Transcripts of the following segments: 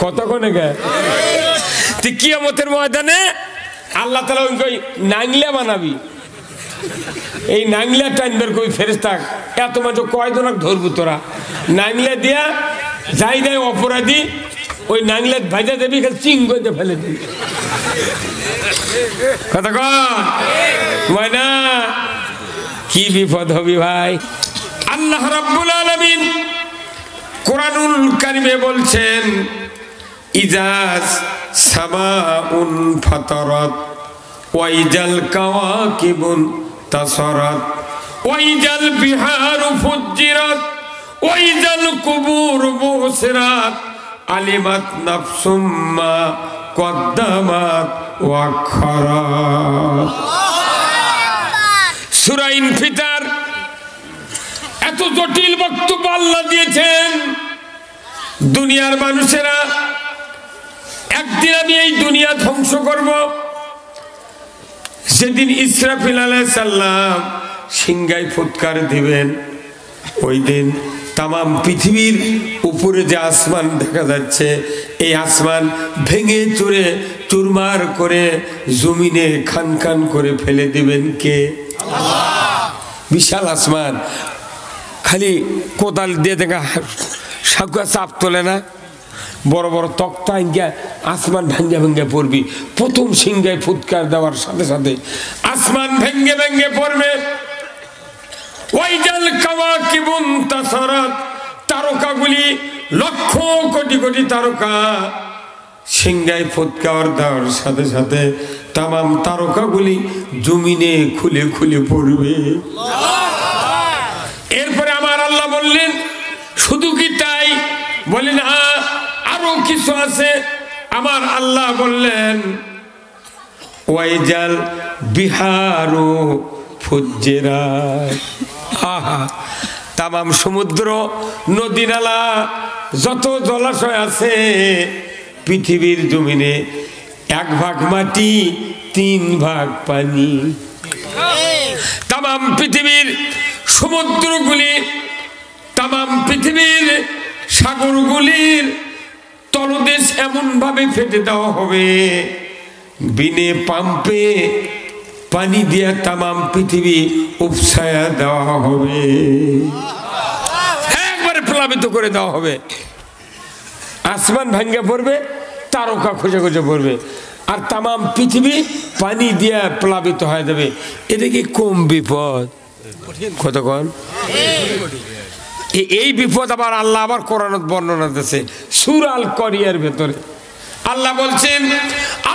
কতক্ষণে গে তুই কিয়ামতের ময়দানে আল্লাহ তাআলা ওই নাংলা বানাবি এই নাংলা টাইনবার কই ফেরেশতা এত মানুষ কয়জনক ধরবো তোরা নাংলা দিয়া যাই দেয় অপরাধী ওই নাংলা ভাজা দেবি চিঙ্গতে ফেলে দিবি কথা কয় না কি বিপদ হবি ভাই আল্লাহ রাব্বুল আলামিন কুরআনুল কারীমে বলছেন ইজাজ সামাউন ফাতারাত ওয়াইজাল কাওয়াকিবুন তাসারাত ওয়াইজাল বিহারু ফুজ্জিরাত ওয়াইজাল কুবুর বুসরাত আলিমাত নাফসুম মা কদ্দামাত ওয়া আখারাত সূরা ইনফিতার এত জটিল বক্তব্য আল্লাহ দিয়েছেন দুনিয়ার মানুষেরা একদিন আমি এই দুনিয়া ধ্বংস করব সেদিন ইসরাফিল আলাইহিস সালাম সিংহায় ফুৎকার দিবেন ওই দিন তামাম পৃথিবীর উপরে যে আসমান দেখা যাচ্ছে এই আসমান ভেঙে চুরে চুরমার করে জমিনে খান খান করে ফেলে দিবেন কে আল্লাহ বিশাল আসমান খালি কোদাল দিয়ে দেখা সাকুয়া চাপ তোলে না বড় বড় তক্তা ইঙ্গা আসমান ভেঙ্গে ভেঙ্গে পড়বি প্রথম সিংহায় ফুৎকার দেওয়ার সাথে সাথে আসমান ভেঙ্গে ভেঙ্গে পড়বে ওয়াইজাল কাওয়াকিবুন তাসারাত তারকাগুলি লক্ষ কোটি কোটি তারকা সিংহায় ফুৎকার দেওয়ার সাথে সাথে তামাম তারকাগুলি জমিনে খুলে খুলে পড়বে এরপরে আমার আল্লাহ বললেন শুধু কি তাই বলেন আরো কিছু আছে আমার আল্লাহ বললেন ওয়াইজাল বিহারু ফুজ্জিরাত তামাম সমুদ্র নদী নালা যত জলাশয় আছে পৃথিবীর জমিনে 1 ভাগ মাটি 3 ভাগ পানি তামাম পৃথিবীর সমুদ্রগুলি তামাম পৃথিবীর সাগরগুলির তলদেশ এমন ভাবে ফেটে দেওয়া হবে বিনে পাম্পে পানি দিয়ে তামাম পৃথিবী উপসায়া দেওয়া হবে একবারে প্লাবিত করে দেওয়া হবে আসমান ভাঙ্গা পড়বে তারকা খুঁজে খুঁজে পড়বে আর তামাম পৃথিবী পানি দিয়ে প্লাবিত হয়ে যাবে এটা কি কম বিপদ কতক্ষণ এই বিপদ আবার আল্লাহ আবার কোরআনত বর্ণনা দিয়েছে সূরা আল কারিয়ার ভেতরে আল্লাহ বলছেন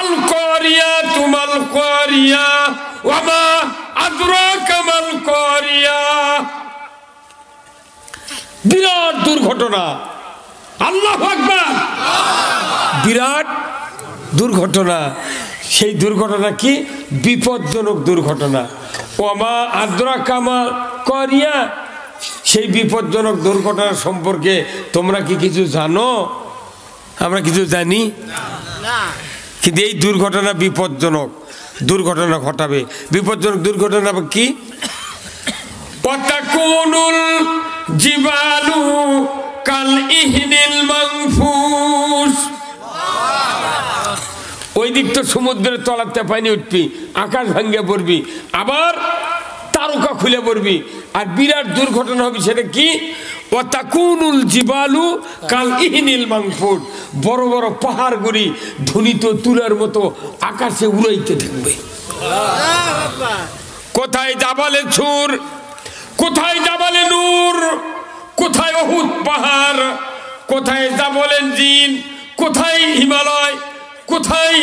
আল কারিয়া তুমাল কারিয়া ওয়া মা আদরাকা মাল কারিয়া বিরাট দুর্ঘটনা আল্লাহু আকবার বিরাট দুর্ঘটনা সেই দুর্ঘটনা কি বিপজ্জনক দুর্ঘটনা ওয়া মা আদরাকা মাল কারিয়া সেই বিপজ্জনক দুর্ঘটনা সম্পর্কে তোমরা কি কিছু জানো আমরা কিছু জানি না কিন্তু এই দুর্ঘটনা বিপজ্জনক দুর্ঘটনা ঘটাবে বিপজ্জনক দুর্ঘটনা কি ওয়াতাকুনুল জিবালু কাল ইহনিল মানফুস ওই দিক তো সমুদ্রের তলাতে পানি উঠবি আকাশ ভাঙ্গে পড়বি আবার তারকা খুলে পড়বি আর বিরাট দুর্ঘটনা হবে সেটা কি ওয়াতাকুনুল জিবালু কাল ইহনিল মানফুস বড় বড় পাহাড়গুলি ধ্বনিত তুলার মতো আকাশে উড়াইতে থাকবে কোথায় জাবালে ছুর কোথায় জাবালে নূর কোথায় উহুদ পাহাড় কোথায় জাবালে জিন কোথায় হিমালয় কোথায়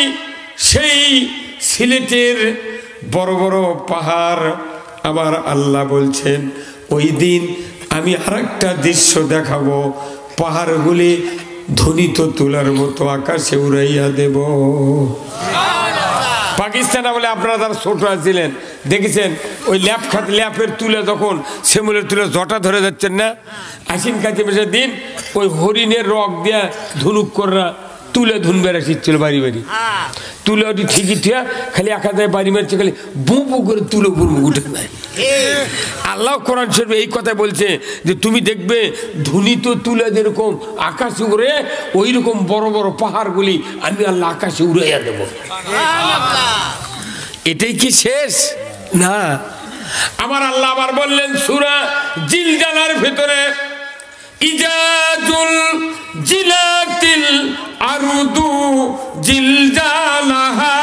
সেই সিলেটের বড় বড় পাহাড় আবার আল্লাহ বলছেন ওই দিন আমি আরেকটা দৃশ্য দেখাবো পাহাড়গুলি ধ্বনিত তুলার মতো আকাশে উড়াইয়া দেব পাকিস্তান বলে আপনারা যারা ছোট আছিলেন দেখেছেন ওই ল্যাপের তুলে যখন সেমুলের তুলে জটা ধরে যাচ্ছেন না আশ্বিন কাতি মাসের দিন ওই হরিণের রক দিয়া ধুনুক করা তুলে ধুন বেড়া শিখছিল বাড়ি বাড়ি তুলে ওটি ঠিকই ঠিয়া খালি একা যায় বাড়ি মারছে খালি বু বু করে তুলে বুড়বু উঠে নেয় আল্লাহ কোরআন শরীফে এই কথা বলছে যে তুমি দেখবে ধুনিত তুলে যেরকম আকাশে উড়ে ওই রকম বড় বড় পাহাড়গুলি আমি আল্লাহ আকাশে উড়াইয়া দেব। এটাই কি শেষ? না। আমার আল্লাহ আবার বললেন সূরা জিলজালার ভিতরে, ইজাজুল জিলাতিল আরদু জিলজালাহা।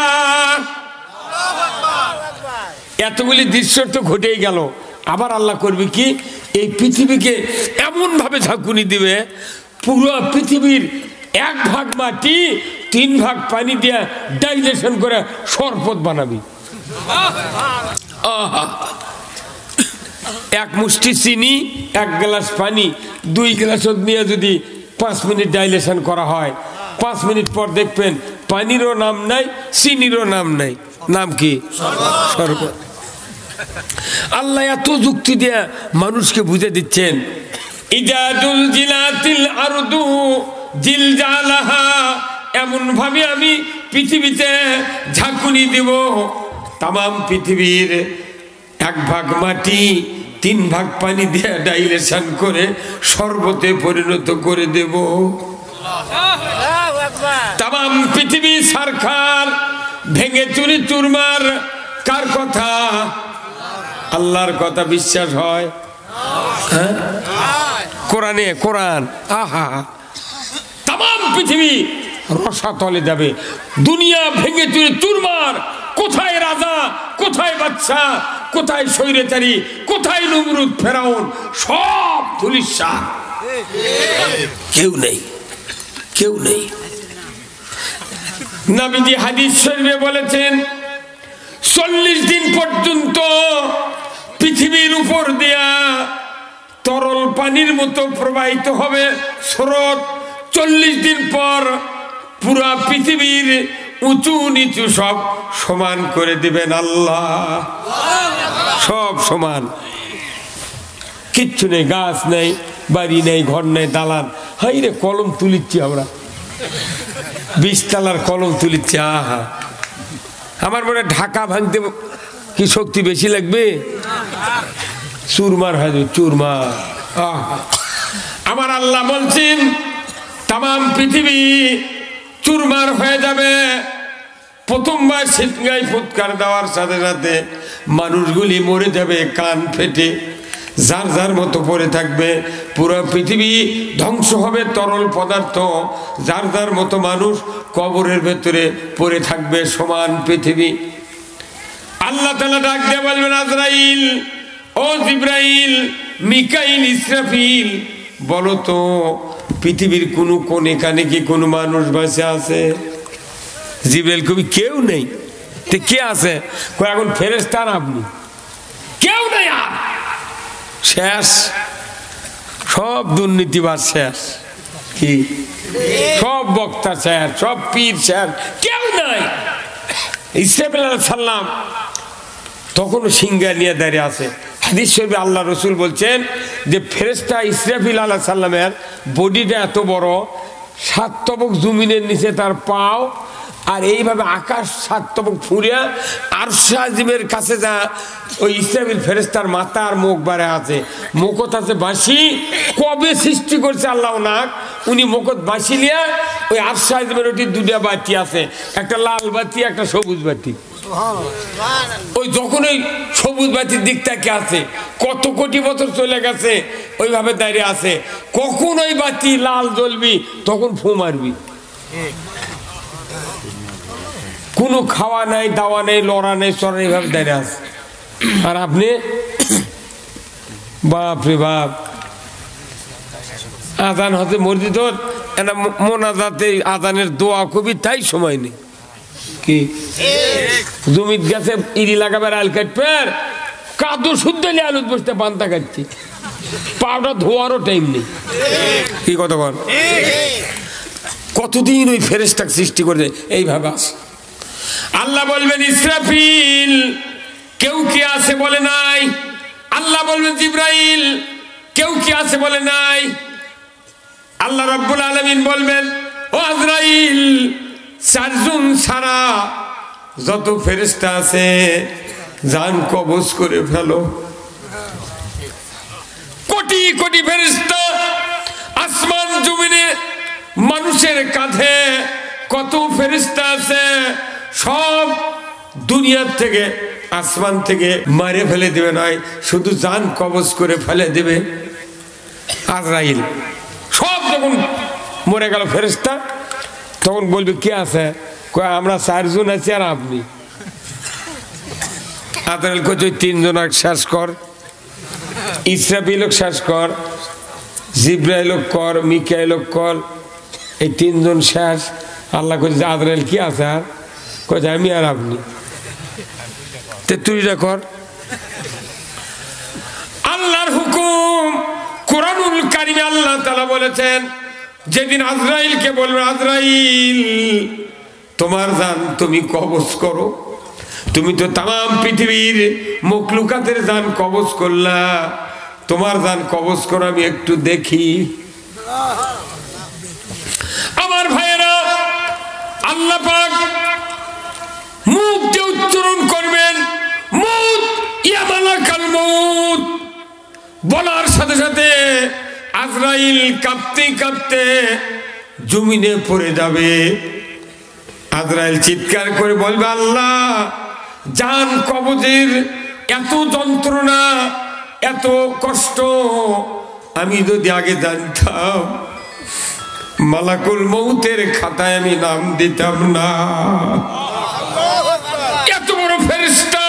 এতগুলি দৃশ্য তো ঘটেই গেল, আবার আল্লাহ করবে কি, এই পৃথিবীকে এমন ভাবে ঝাঁকুনি দিবে, পুরো পৃথিবীর 1 ভাগ মাটি 3 ভাগ পানি দিয়ে ডাইলেশন করে শরবত বানাবি। এক মুষ্টি চিনি 1 গ্লাস পানি 2 গ্লাস নিয়ে যদি 5 মিনিট ডাইলেশন করা হয়, 5 মিনিট পর দেখবেন পানিরও নাম নাই, চিনিরও নাম নাই, নাম কি? শরবত। আল্লাহ এত যুক্তি দিয়ে মানুষকে বুঝে দিচ্ছেন, ইজাজুল জিলাতিল আরদু জিলজালাহা, এমন ভাবে আমি পৃথিবীতে ঝাঁকুনি দেব, তাম পৃথিবীর 1 ভাগ মাটি 3 ভাগ পানি দিয়ে ডাইলেশন করে শরবতে পরিণত করে দেব। তাম পৃথিবী সারখার ভেঙে চুরি চুরমার। কার কথা? আল্লাহর কথা বিশ্বাস হয়? হ্যাঁ, কোরআনে, কোরআন। আহা, তাম পৃথিবী রসাতলে যাবে, দুনিয়া ভেঙে চুরে চুরমার। কোথায় রাজা, কোথায় বাদশা, কোথায় স্বৈরাচারী, কোথায় নমরুদ ফেরাউন, সব ধুলিস্যাৎ, কেউ নেই, কেউ নেই। নবীজি হাদিস শরীফে বলেছেন 40 দিন পর্যন্ত পৃথিবীর উপর দিয়া তরল পানির মতো প্রবাহিত হবে স্রোত। 40 দিন পর পুরা পৃথিবীর উঁচু নিচু সব সমান করে দিবেন আল্লাহ, সব সমান, কিচ্ছু নেই, গাছ নেই, বাড়ি নেই, ঘর নেই, দালান। হাই রে, কলম তুলিচ্ছি আমরা, 20 তলার কলম তুলিচ্ছি। আহা, আমার মনে ঢাকা ভাঙতে কি শক্তি বেশি লাগবে? চুরমার হয়, চুরমার। আহা, আমার আল্লাহ বলছেন তাম পৃথিবী চুরমার হয়ে যাবে। প্রথমবার শীতগায় ফুৎকার দেওয়ার সাথে সাথে মানুষগুলি মরে যাবে, কান ফেটে যার যার মতো পড়ে থাকবে। পুরো পৃথিবী ধ্বংস হবে, তরল পদার্থ যার যার মতো মানুষ কবরের ভেতরে পড়ে থাকবে, সমান পৃথিবী। আল্লাহ তাআলা ডাক দিয়ে বলবেন, আজরাইল, ও জিবরাইল, মিকাইল, ইসরাফিল, বলো তো পৃথিবীর কোনো কোণে কানে কি কোনো মানুষ বাঁচে আছে? জিবরাইল কবি কেউ নেই। তো কে আছে? এখন ফেরেশতা না আপনি, কেউ নেই, আর শেষ, সব দুর্নীতিবাজ শেষ, কি সব বক্তা শেষ, সব পীর শেষ, কেউ নাই। ইসরাফিল আলাইহিস সালাম তখনও সিংহা নিয়ে দাঁড়িয়ে আছে। হাদিস শরীফে আল্লাহ রসুল বলছেন যে ফেরেশতা ইসরাফিল আলাইহিস সালামের বডিটা এত বড়, 7 তবক জমিনের নিচে তার পাও, আর এইভাবে আকাশ 7 তবক ফুরিয়া আরশে আজিমের কাছে যা ওই ইসরাফিল ফেরেশতার মাথা আর মুখ বারে আছে, মুখত আছে বাঁশি। কবে সৃষ্টি করছে আল্লাহ নাক, উনি মুখত বাঁশি নিয়ে ওই আরশে আজিমের ওটি 2টা বাতি আছে, একটা লাল বাতি, একটা সবুজ বাতি। ওই যখন ওই সবুজ বাতির দিকটা কে আছে, কত কোটি বছর চলে গেছে, ওইভাবে দাঁড়িয়ে আছে। কখন ওই বাতি লাল জ্বলবি তখন ফু মারবি। কোনো খাওয়া নাই, দাওয়া নেই, লড়া নেই, চড়া, এইভাবে দাঁড়িয়ে আছে। আর আপনি বাপ রে বাপ, আজান হতে মসজিদ মোনাজাতে আজানের দোয়া কবি, তাই সময় নেই। কি জমিত গেছে ইরি লাগাবার আল কাটপের, কাদু শুদ্ধ নিয়ে আলুত বসতে পান্তা কাটছি, পাউডার ধোয়ারও টাইম নেই। কি কথা বল? কতদিন ওই ফেরেশতা সৃষ্টি করে এইভাবে আছে। আল্লাহ বলবেন, ইসরাফিল, কেউ কি আছে বলে নাই? আল্লাহ বলবেন, জিবরাইল, কেউ কি আছে বলে নাই? আল্লাহ রাব্বুল আলামিন বলবেন, ও আজরাইল, 4 জন ছাড়া যত ফেরেশতা আছে জান কবজ করে ফেলো। কোটি কোটি ফেরেশতা আসমান জমিনে মানুষের কাঁধে কত ফেরেশতা আছে, সব দুনিয়ার থেকে আসমান থেকে মারে ফেলে দেবে নয়, শুধু জান কবজ করে ফেলে দেবে আজরাইল। সব যখন মরে গেল ফেরেশতা, তখন বলবে কে আছে? আমরা 4 জন আছি আর আপনি। আজরাইল কই তুই 3 জন শেষ কর, ইসরাফিল শেষ কর, জিব্রাইল কর, মিকাইল কর, এই 3 জন শেষ। আল্লাহ কইছে আজরাইল কি আছে? আর কইছে আমি আর আপনি, তুই কর। আল্লাহর হুকুম কুরআনুল কারীমে আল্লাহ তাআলা বলেছেন, যেদিন আজরাইলকে বলবে আজরাইল তোমার জান তুমি কবজ করো, তুমি তো তাম পৃথিবীর মখলুকাতের জান কবজ করলা, তোমার জান কবজ করো আমি একটু দেখি। আমার ভাইয়েরা, আল্লাহ পাক মুখ দিয়ে উচ্চারণ করবেন মউত, ইয়া মালাকাল মউত, বলার সাথে সাথে আজরাইল কাঁপতে কাঁপতে জমিনে পড়ে যাবে। আজরাইল চিৎকার করে বলবে আল্লাহ, জান কবজের এত যন্ত্রণা, এত কষ্ট আমি যদি আগে জানতাম, মালাকুল মউতের খাতায় আমি নাম দিতাম না। এত বড় ফেরেশতা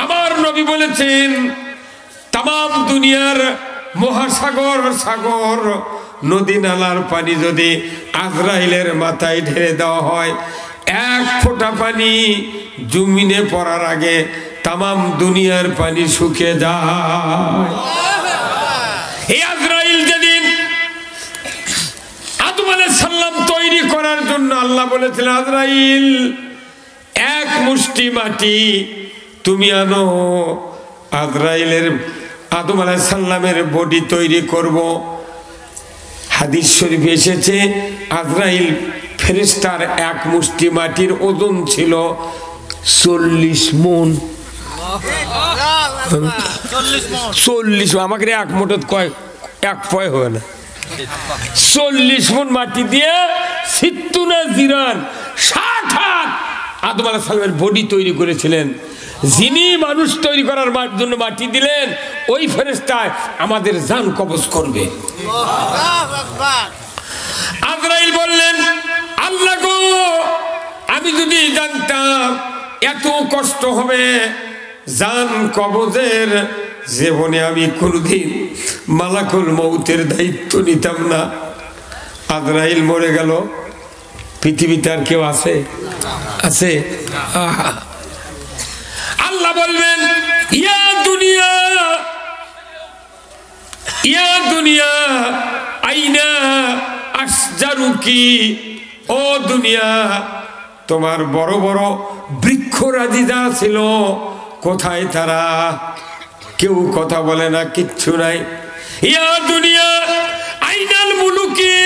আমার নবী বলেছেন, তাম দুনিয়ার মহাসাগর, সাগর, নদী নালার পানি যদি আজরাইলের মাথায় ঢেলে দেওয়া হয়, 1 ফোঁটা পানি জমিনে পড়ার আগে তাম দুনিয়ার পানি শুকিয়ে যায়। এই আজরাইল যেদিন আদম আলাইহিস সালাম তৈরি করার জন্য আল্লাহ বলেছিলেন আজরাইল 1 মুষ্টি মাটি তুমি আনো, আজরাইলের আদম আলাইহিস সালামের বডি তৈরি করব। হাদিস শরীফে এসেছে আজরাইল ফেরেশতার 1 মুষ্টি মাটির ওজন ছিল 40 মণ। 40, আমাকে 1 মুঠত কয় 1 পয় হবে না, 40 মণ মাটি দিয়ে সিত্তুনা জিরান 60 হাত আদম আলাইহিস সালামের বডি তৈরি করেছিলেন। যিনি মানুষ তৈরি করার জন্য মাটি দিলেন, ওই ফেরেশতা আমাদের জান কবজ করবে। আজরাইল বললেন আল্লাহ গো, আমি যদি জানতাম এত কষ্ট হবে জান কবজের, জীবনে আমি কোনদিন মালাকুল মউতের দায়িত্ব নিতাম না। আজরাইল মরে গেল, পৃথিবীতে আর কেউ আছে? আছে? আল্লাহ বলবেন ইয়া দুনিয়া, ইয়া দুনিয়া আইনা আসজারুকি, ও দুনিয়া তোমার বড় বড় বৃক্ষরাজি যা ছিল কোথায় তারা? কেউ কথা বলে না, কিচ্ছু নাই। ইয়া দুনিয়া আইনাল মুলুকি,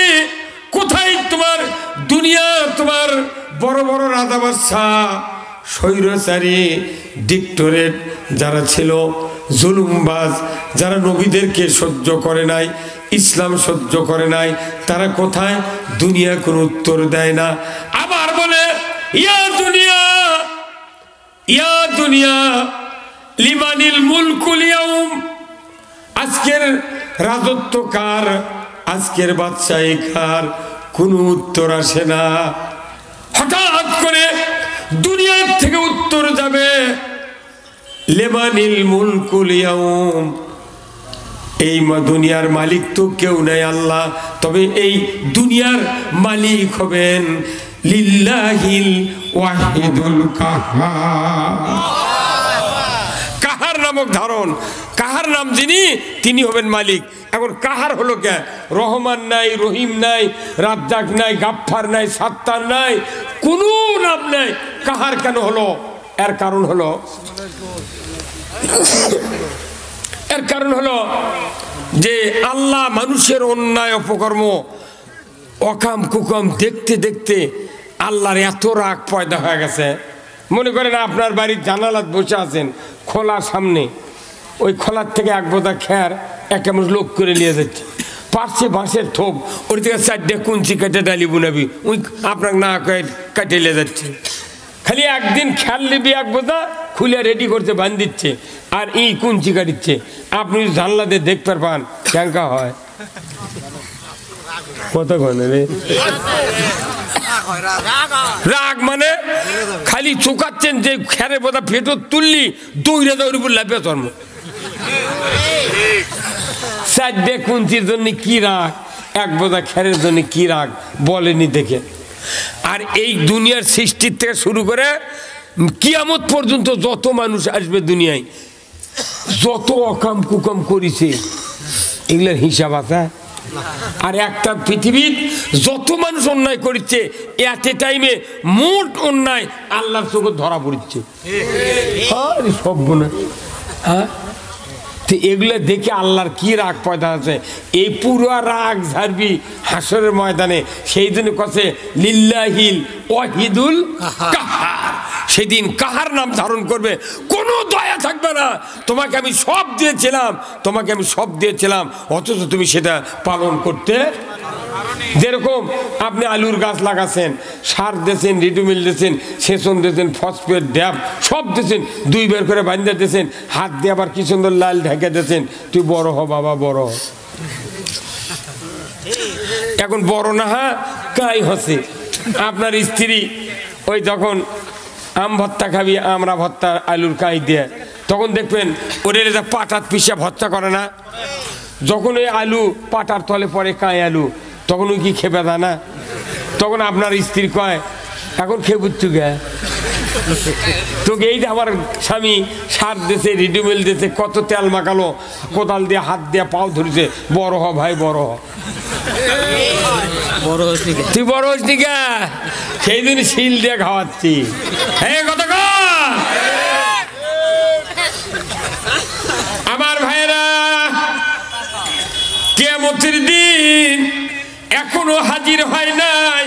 কোথায় তোমার দুনিয়া, তোমার বড় বড় রাজা বাদশাহ, স্বৈরাচারী, ডিক্টেটর যারা ছিল, জুলুমবাজ, যারা নবীদেরকে সহ্য করে নাই, ইসলাম সহ্য করে নাই, তারা কোথায়? দুনিয়া কোনো উত্তর দেয় না। আবার বলে ইয়া দুনিয়া, ইয়া দুনিয়া লিমানিল মুলকুল ইয়াউম, আজকের রাজত্ব কার, আজকের বাদশাহী কার? কোনো উত্তর আসে না। হঠাৎ করে দুনিয়ার থেকে উত্তর যাবে লিমানিল মুলকুল ইয়াউম, এই দুনিয়ার মালিক তো কেউ নাই আল্লাহ, তবে এই দুনিয়ার মালিক হবেন লিল্লাহিল ওয়াহিদুল কাহার। কাহার নামক ধারণ, কাহার নাম যিনি, তিনি হবেন মালিক। এখন কাহার হলো কে? রহমান নাই, রহিম নাই, রাজ্জাক নাই, গাফফার নাই, সাত্তার নাই, কোনো নাম নাই। কাহার কেন হলো? এর কারণ হলো, এর কারণ হলো যে আল্লাহ মানুষের অন্যায় অপকর্ম, অকাম কুকাম দেখতে দেখতে আল্লাহর এত রাগ পয়দা হয়ে গেছে। মনে করেন আপনার বাড়ির জানালাত বসে আছেন, খোলা সামনে, ওই খোলার থেকে এক বোঝা খ্যার একটা মানুষ লোক করে নিয়ে যাচ্ছে, পারছে বাঁশের থোপ, ওর থেকে 4টে কুঞ্চি কেটে ডালি বুনাবি, ওই আপনাকে না কেটে নিয়ে যাচ্ছে। খালি একদিন খেয়াল নিবি এক বোঝা খুলে রেডি করতে বান দিচ্ছে আর এই কুঞ্চি কাটিচ্ছে। আপনি জানলা দিয়ে দেখতে পান ক্যাঙ্কা হয় কতক্ষণ রে রাগ মানে খালি চুকাচ্ছেন যে খেরে বোধা ফেটো তুললি দৌড়ে দৌড়ি বললে বেতন 4টে কুঞ্চির জন্য কি রাগ, এক বোঝা খেরের জন্য কি রাগ বলেনি দেখে। আর এই দুনিয়ার সৃষ্টির থেকে শুরু করে কিয়ামত পর্যন্ত যত মানুষ আসবে দুনিয়ায়, যত অকাম কুকাম করেছে এগুলোর হিসাব আছে। আর একটা পৃথিবীর যত মানুষ অন্যায় করছে এট এ টাইমে মোট অন্যায় আল্লাহর চোখে ধরা পড়ছে সব গুণা। হ্যাঁ, তো এগুলো দেখে আল্লাহর কি রাগ পয়দা আছে। এই পুরো রাগ ঝাড়বি হাসরের ময়দানে, সেই জন্য কছে লিল্লাহিল ওয়াহিদুল কাহার। সেদিন কাহার নাম ধারণ করবে, কোনো দয়া থাকবে না। তোমাকে আমি সব দিয়েছিলাম, তোমাকে আমি সব দিয়েছিলাম, অথচ তুমি সেটা পালন করতে। যেরকম আপনি আলুর গাছ লাগাচ্ছেন, সার দিয়েছেন, রিডুমিল দিয়েছেন, সেচন দিয়েছেন, ফসফেট ড্যাব সব দিয়েছেন, 2 বের করে বান্ধে দিয়েছেন, হাত দিয়ে আবার কি সুন্দর লাল ঢেকে দিয়েছেন, তুই বড় হ বাবা বড় হ। এখন বড় না হ্যাঁ কাই হচ্ছে। আপনার স্ত্রী ওই যখন আম ভর্তা খাবি, আমরা ভর্তা আলুর কাই দিয়ে, তখন দেখবেন ওরে পাটার পিসা ভর্তা করে না। যখন ওই আলু পাটার তলে পরে কাই আলু, তখন ওই কি খেপে দেয় না। তখন আপনার স্ত্রী কয় এখন খেপুচ্ছু গে তোকে, এই যে আমার স্বামী সার দিয়েছে, রিডিমেল দিয়েছে, কত তেল মাখালো, কোদাল দিয়ে হাত দিয়ে পাও ধরেছে, বড় হ ভাই বড় হ। তুই বড় হস নি কে? সেই দিন শিল দিয়ে খাওয়াচ্ছি। হ্যাঁ কত আমার ভাইরা, কিয়ামতের দিন এখনো হাজির হয় নাই,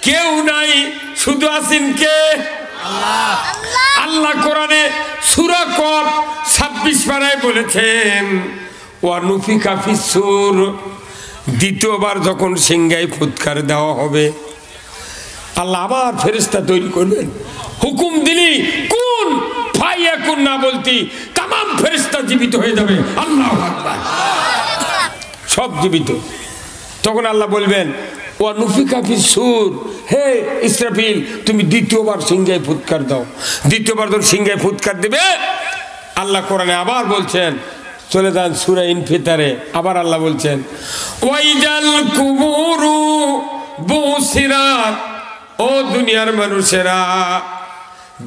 কেউ নাই, শুধু আছেন কে? আল্লাহ কোরআনে সূরা কফ 26 পারায় বলেছেন ওয়া নুফিকা ফিস-সূর, দ্বিতীয়বার যখন সিংহায় ফুৎকার দেওয়া হবে, আল্লাহ আবার ফেরেশতা তৈরি করবেন। হুকুম দিলি কোন ফায়াকুন না বলতি तमाम ফেরেশতা জীবিত হয়ে যাবে। আল্লাহু আকবার, সব জীবিত। তখন আল্লাহ বলবেন ওয়া নুফিকা ফিস-সূর, হে ইসরাফিল তুমি দ্বিতীয়বার সিংহায় ফুৎকার দাও। দ্বিতীয়বার যখন সিংহায় ফুৎকার দেবে, আল্লাহ কোরআনে আবার বলছেন, চলে যান সূরা ইনফিতারে, আবার আল্লাহ বলছেন ওয়াইজাল কুবুরু বুসিরাত, ও দুনিয়ার মানুষেরা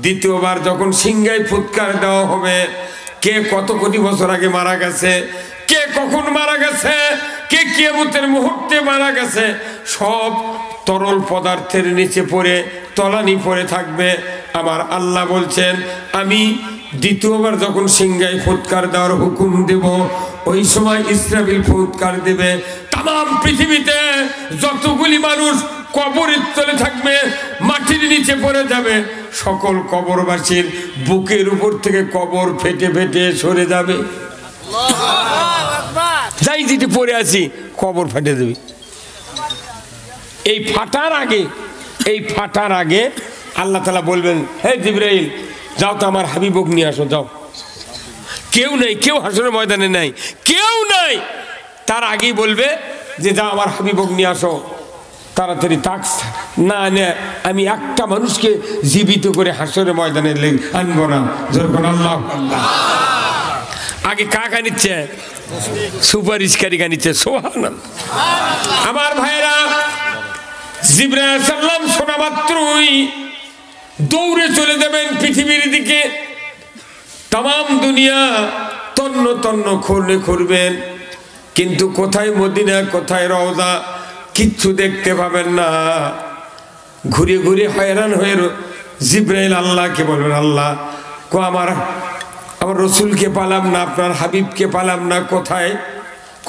দ্বিতীয়বার যখন সিংহায় ফুৎকার দেওয়া হবে, কে কত কোটি বছর আগে মারা গেছে, কে কখন মারা গেছে, কে কিয়ামতের মুহূর্তে মারা গেছে, সব তরল পদার্থের নিচে পড়ে তলানি পড়ে থাকবে। আমার আল্লাহ বলছেন আমি দ্বিতীয়বার যখন সিংহায় ফুৎকার দেওয়ার হুকুম দেব, ওই সময় ইসরাফিল ফুৎকার দেবে। তাম পৃথিবীতে যতগুলি মানুষ কবরের তলে থাকবে, মাটির নিচে পড়ে যাবে, সকল কবরবাসীর বুকের উপর থেকে কবর ফেটে ফেটে সরে যাবে। যাই যেটি পড়ে আছি কবর ফেটে দেবে। এই ফাটার আগে আল্লাহ তাআলা বলবেন, হে জিবরাইল যাও তো আমার হাবিবক নিয়ে আসো, যাও। কেউ নেই, কেউ হাসরের ময়দানে নাই, কেউ নাই। তার আগেই বলবে যে যাও আমার হাবিবক নিয়ে আসো তাড়াতাড়ি। তাকস না নে আমি একটা মানুষকে জীবিত করে হাসরের ময়দানে আনবো না। যখন আল্লাহ আগে কাকা নিচ্ছে, সুপারিশকারী নিচ্ছে। সুবহানাল্লাহ। আমার ভাইরা, জিবরাইল আলাইহিস সালাম শোনা মাত্রই দৌড়ে চলে যাবেন পৃথিবীর দিকে। তাম দুনিয়া তন্ন তন্ন খুঁড়বেন, কিন্তু কোথায় মদিনা, কোথায় রওজা, কিচ্ছু দেখতে পাবেন না। ঘুরে ঘুরে হয়রান হয়ে জিবরাইল আল্লাহকে বলবেন, আল্লাহ আমার রসুলকে পালাম না, আপনার হাবিবকে পালাম না, কোথায়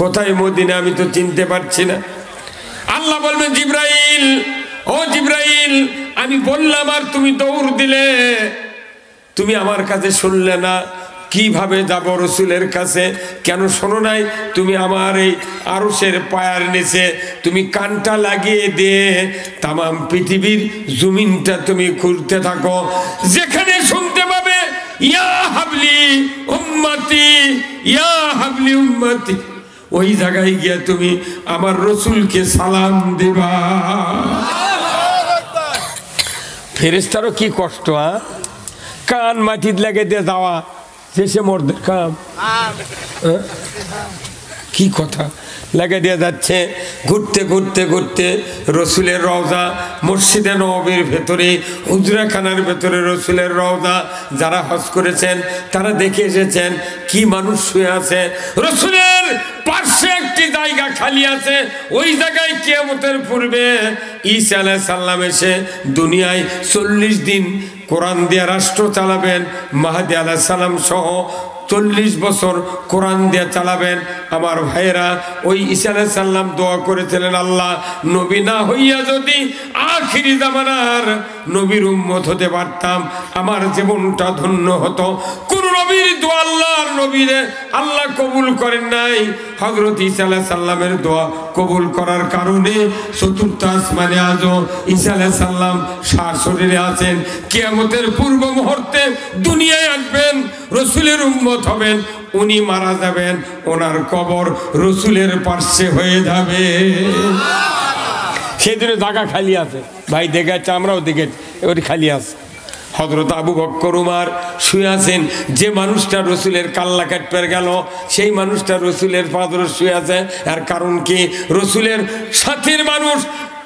কোথায় মদিনা, আমি তো চিনতে পারছি না। আল্লাহ বলবেন জিবরাইল, ও জিবরাইল আমি বললাম আর তুমি দৌড় দিলে, তুমি আমার কাছে শুনলে না, কিভাবে যাব রসুলের কাছে? কেন শোনো নাই তুমি আমার এই আরশের পায়ের নিচে তুমি কানটা লাগিয়ে দিয়ে তামাম পৃথিবীর জমিনটা তুমি ঘুরতে থাকো, যেখানে শুনতে পাবে ইয়া হাবলি উম্মতি ইয়া হাবলি উম্মতি, ওই জায়গায় গিয়ে তুমি আমার রসুলকে সালাম দিবা। ফেরেশতারও কি কষ্ট, কান মাটির লাগে দিয়ে যাওয়া শেষে মর্দের কাম, কি কথা লাগে দিয়ে যাচ্ছে। ঘুরতে ঘুরতে ঘুরতে রসুলের রওজা, মসজিদে নববীর ভেতরে হুজরাখানার ভেতরে রসুলের রওজা, যারা হজ করেছেন তারা দেখে এসেছেন কি মানুষ শুয়ে আছে। রসুলের পাশে একটি জায়গা খালি আছে, ওই জায়গায় কিয়ামতের পূর্বে ঈসা আলাইহিস সালাম এসে দুনিয়ায় 40 দিন কোরআন দিয়ে রাষ্ট্র চালাবেন। মাহদী আলাইহিস সালাম সহ 40 বছর কোরআন দিয়ে চালাবেন। আমার ভাইয়েরা, ওই ঈসা আলাইহিস সালাম দোয়া করেছিলেন, আল্লাহ নবী না হইয়া যদি আখিরি জামানার নবীর উম্মত হতে পারতাম আমার জীবনটা ধন্য হতো। কোন নবীর দোয়া আল্লাহর নবীরে আল্লাহ কবুল করেন নাই। হযরত ঈসা আলাইহিস সালামের দোয়া কবুল করার কারণে চতুর্থ আসমানে আজও ঈসা আলাইহিস সালাম সার শরীরে আছেন। কিয়ামতের পূর্ব মুহূর্তে দুনিয়ায় আসবেন, রসুলের উম্মত হবেন, উনি মারা যাবেন, ওনার কবর রসুলের পার্শ্বে হয়ে যাবে। সেই দিনে জায়গা খালি আছে ভাই, দেখেছে আমরাও দেখেছি, ওটি খালি আছে। হযরত আবু বকর উমর শুয়ে আছেন, যে মানুষটা রসুলের কাল্লা কাটপের গেল সেই মানুষটা রসুলের পাদরে শুয়ে আছে। আর কারণ কি? রসুলের সাথীর মানুষ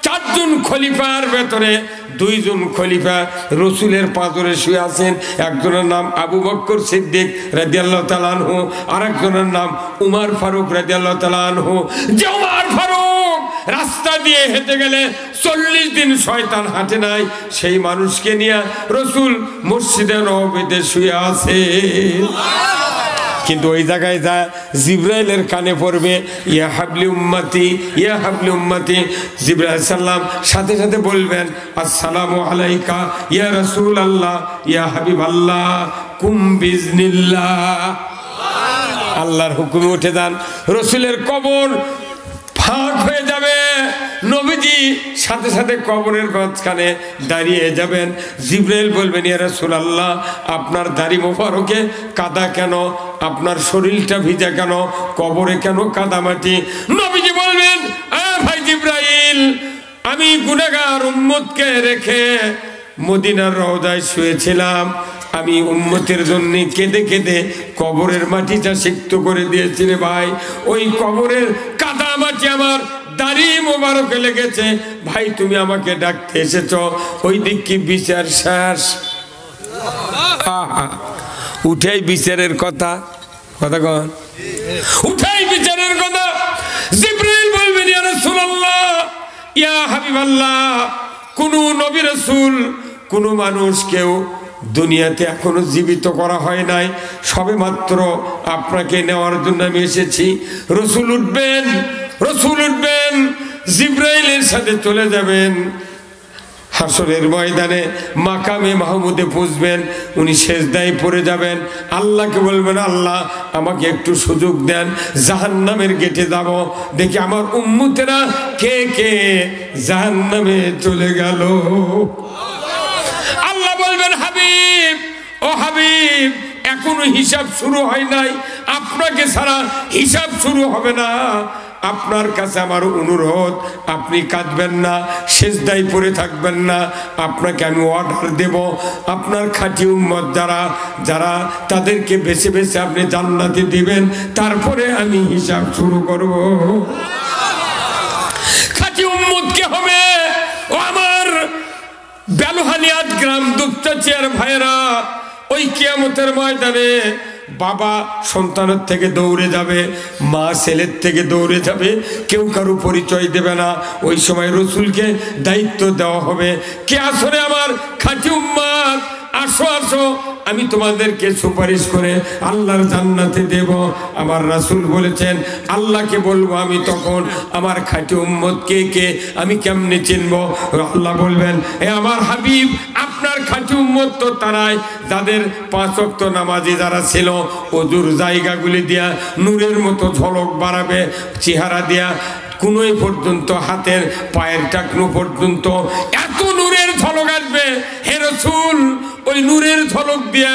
4 জন খলিফার ভেতরে 2 জন খলিফা রসুলের পাদরে শুয়ে আছেন। একজনের নাম আবু বকর সিদ্দিক রাদিয়াল্লাহু তাআলা আনহু, আরেকজনের নাম উমর ফারুক রাদিয়াল্লাহু তাআলা আনহু। যে উমর ফারুক রাস্তা দিয়ে হেঁটে গেলে 40 দিন শয়তান হাঁটে নাই, সেই মানুষকে নিয়ে রসুল মসজিদে নববীতে শুয়ে আছে। কিন্তু ওই জায়গায় যা জিবরাইলের কানে পড়বে ইয়া হাবলি উম্মতি ইয়া হাবলি উম্মতি, জিবরাইল সাল্লাম সাথে সাথে বলবেন আসসালামু আলাইকা ইয়া রাসূলুল্লাহ ইয়া হাবিবাল্লাহ কুম বিজনিল্লাহ। আল্লাহর হুকুমে উঠে যান, রসুলের কবর ফাঁক হয়ে যাবে। নবীজি সাথে সাথে কবরের মাঝখানে দাঁড়িয়ে যাবেন। জিবরাইল বলবেন ইয়া রাসূলুল্লাহ আপনার দাড়ি মোবারকে কাদা কেন, আপনার শরীরটা ভিজা কেন, কবরে কেন কাদা মাটি? নবীজি বলবেন ভাই জিবরাইল, আমি গুনাহগার উম্মতকে রেখে মদিনার রওজায় শুয়েছিলাম, আমি উম্মতের জন্য কেঁদে কেঁদে কবরের মাটিটা সিক্ত করে দিয়েছি রে ভাই। ওই কবরের কাদা মাটি আমার দাড়ি মোবারকে লেগেছে। ভাই তুমি আমাকে ডাকতে এসেছ, ওই দিক কি বিচার শেষ? উঠেই বিচারের কথা, কথা কন, উঠেই বিচারের কথা। জিবরাইল বলবেন ইয়া রাসূলুল্লাহ ইয়া হাবিবাল্লাহ, কোন নবী রাসূল কোন মানুষ কেউ দুনিয়াতে এখনো জীবিত করা হয় নাই, সবে মাত্র আপনাকে নেওয়ার জন্য আমি এসেছি। রসুল উঠবেন, রসুল উঠবেন, জিবরাইলের সাথে চলে যাবেন হাসরের ময়দানে, মাকামে মাহমুদে পৌঁছবেন। উনি সেজদায় পড়ে যাবেন, আল্লাহকে বলবেন আল্লাহ আমাকে একটু সুযোগ দেন, জাহান্নামের গেটে যাব, দেখি আমার উম্মতেরা কে কে জাহান্নামে চলে গেল। আল্লাহ বলবেন হাবিব, ও হাবিব এখনো হিসাব শুরু হয় নাই, আপনাকে ছাড়া হিসাব শুরু হবে না। আপনার কাছে আমার অনুরোধ, আপনি কাঁদবেন না, সেজদায় পড়ে থাকবেন না। আপনাকে আমি অর্ডার দেব, আপনার খাঁটি উম্মত যারা যারা তাদেরকে বেছে বেছে আপনি জান্নাতে দিবেন, তারপরে আমি হিসাব শুরু করব। খাঁটি উম্মত কে হবে? ও আমার বেলহানিয়াত গ্রাম দুপচাচিয়ার ভাইরা, ওই কিয়ামতের ময়দানে বাবা সন্তানের থেকে দৌড়ে যাবে, মা ছেলের থেকে দৌড়ে যাবে, কেউ কারো পরিচয় দেবে না। ওই সময় রসুলকে দায়িত্ব দেওয়া হবে, কে আসরে আমার খাঁটি উম্মত, আসো আসো আমি তোমাদেরকে সুপারিশ করে আল্লাহর জান্নাতে দেব। আমার রাসূল বলেছেন আল্লাহকে বলবো আমি তখন আমার খাঁটি উম্মত কে কে আমি কেমনে চিনবো? আল্লাহ বলবেন এ আমার হাবিব আপনার আপনার খাঁটি উম্মত তো তারাই যাদের 5 ওয়াক্ত নামাজি যারা ছিল ওযুর জায়গাগুলি দিয়া নূরের মতো ঝলক বাড়াবে, চেহারা দিয়া কোনোই পর্যন্ত, হাতের পায়ের টাকনু পর্যন্ত এত নূরের ঝলক আসবে। হে রাসূল, ওই নূরের ঝলক দিয়া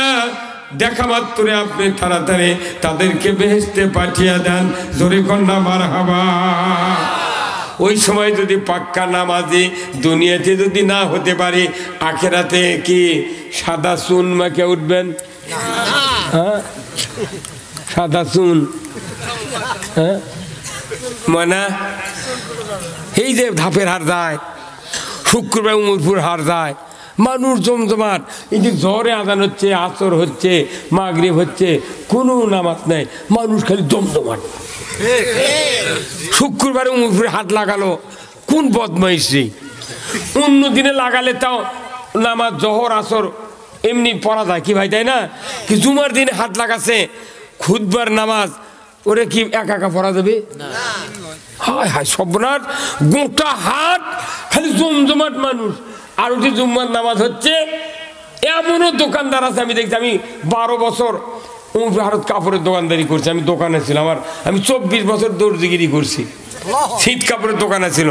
দেখা মাত্রে আপনি তাড়াতাড়ি তাদেরকে বেহেশতে পাঠিয়ে দেন। জোরে কন্যা মারহাবা। ওই সময় যদি পাক্কা নামাজি দুনিয়াতে যদি না হতে পারি, আখেরাতে কি সাদা চুন মাকে উঠবেন? হ্যাঁ, সাদা চুন। হ্যাঁ, মানে এই যে ধাপের হার যায়, শুক্রবার উমরপুর হার যায়, মানুষ জমজমাট। এই যে ঝড়ে আজান হচ্ছে, আসর হচ্ছে, মাগরিব হচ্ছে, কোনো নামাজ নেই, মানুষ খালি জমজমাট। শুক্রবারে উমরপুরে হাট লাগালো, কোন বদমাইশি! অন্য দিনে লাগালে তাও নামাজ জহর আসর এমনি পড়া যায় কি ভাই, তাই না? কি জুমার দিনে হাট লাগাছে, খুতবার নামাজ ওরে কি একা একা পড়া যাবে? হায় হায় সর্বনাশ, গোটা হাট খালি জমজমাট মানুষ। আর ওটি জুম্মার নামাজ হচ্ছে, এমনও দোকানদার আছে আমি দেখছি। আমি 12 বছর ভারত কাপড়ের দোকানদারি করছি, আমি দোকানে ছিলাম। আমি 24 বছর দর্জিগিরি করছি, শীত কাপড়ের দোকানে ছিল।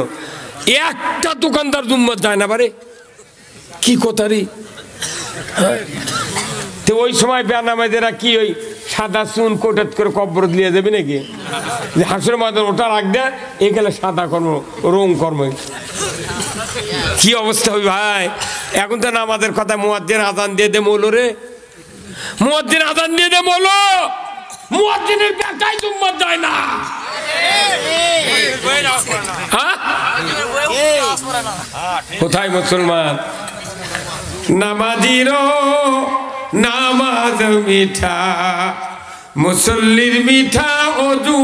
একটা দোকানদার জুম্মার যায় না পারে, কি কথা রে! তো ওই সময় বেনামাজেরা কি ওই সাদা চুন কোটাত করে কব্বর দিয়ে যাবে নাকি? যে হাসুর মাদের ওটা রাখ দেয়, এ গেলে সাদা কর্ম, রং কর্ম। কি অবস্থা হবে ভাই! এখন তো নামাজের কথা, মুয়াজ্জিন আযান দিয়ে দে মৌলো রে, মুয়াজ্জিন আযান দিয়ে দে মৌলো। মুয়াজ্জিনের বেটাই জুম্মার যায় না। কোথায় মুসলমান? নামাজিরও নামাজ মিঠা, মুসল্লির মিঠা ওযু,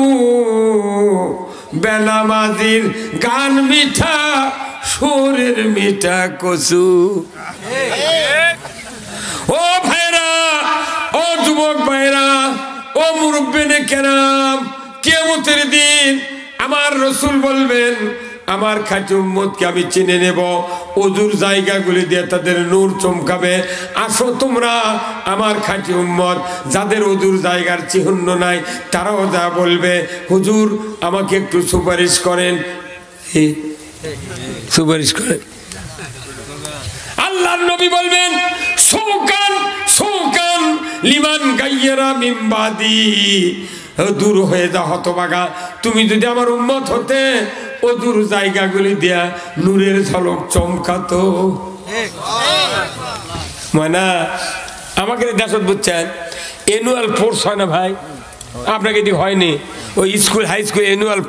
বেনামাজির গান মিঠা, সুরের মিঠা কসু। ও ভাইরা, ও যুবক ভাইরা, ও মুরব্বিনে কেরাম, কিয়ামতের দিন আমার রাসূল বলবেন আমার খাঁটি উম্মতকে আমি চিনে নেব, ওযুর জায়গাগুলি দিয়ে তাদের নূর চমকাবে। আসো তোমরা আমার খাঁটি উম্মত, যাদের ওযুর জায়গার চিহ্ন নাই, তারাও যা বলবে, হুজুর আমাকে একটু সুপারিশ করেন, সুপারিশ করেন। আল্লাহর নবী বলবেন, শৌকান শৌকান লিমান গায়্যারা মিন বাদি, দূর হয়ে যা হতভাগা, তুমি যদি আমার উম্মত হতে ওযুর জায়গাগুলি দিয়া নূরের ঝলক চমকাতো। মানে আমাকে দেশত বুঝছেন, অ্যানুয়াল ফোর্স হয় না ভাই? আপনাকে এদিকে হয়নি? ওই স্কুল হাই স্কুল অ্যানুয়াল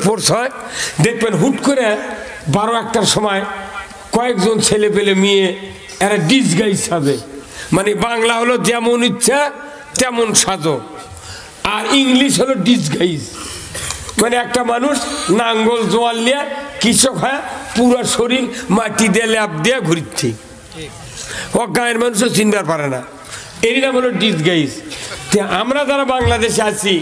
ফোর্স হয়, দেখবেন হুট করে 12-1টার সময় কয়েকজন ছেলে পেলে মেয়ে এরা ডিসগাইজ সাজে। মানে বাংলা হলো যেমন ইচ্ছা তেমন সাজো, আর ইংলিশ হলো ডিসগাইজ। মানে একটা মানুষ নাঙ্গল জোয়াল নিয়ে কৃষক হয়, পুরো শরীর মাটি দিয়ে ল্যাপ দিয়ে ঘুরছে, গায়ের মানুষও চিনতে পারে না, এর নাম হলো ডিসগাইজ। আমরা যারা বাংলাদেশে আছি,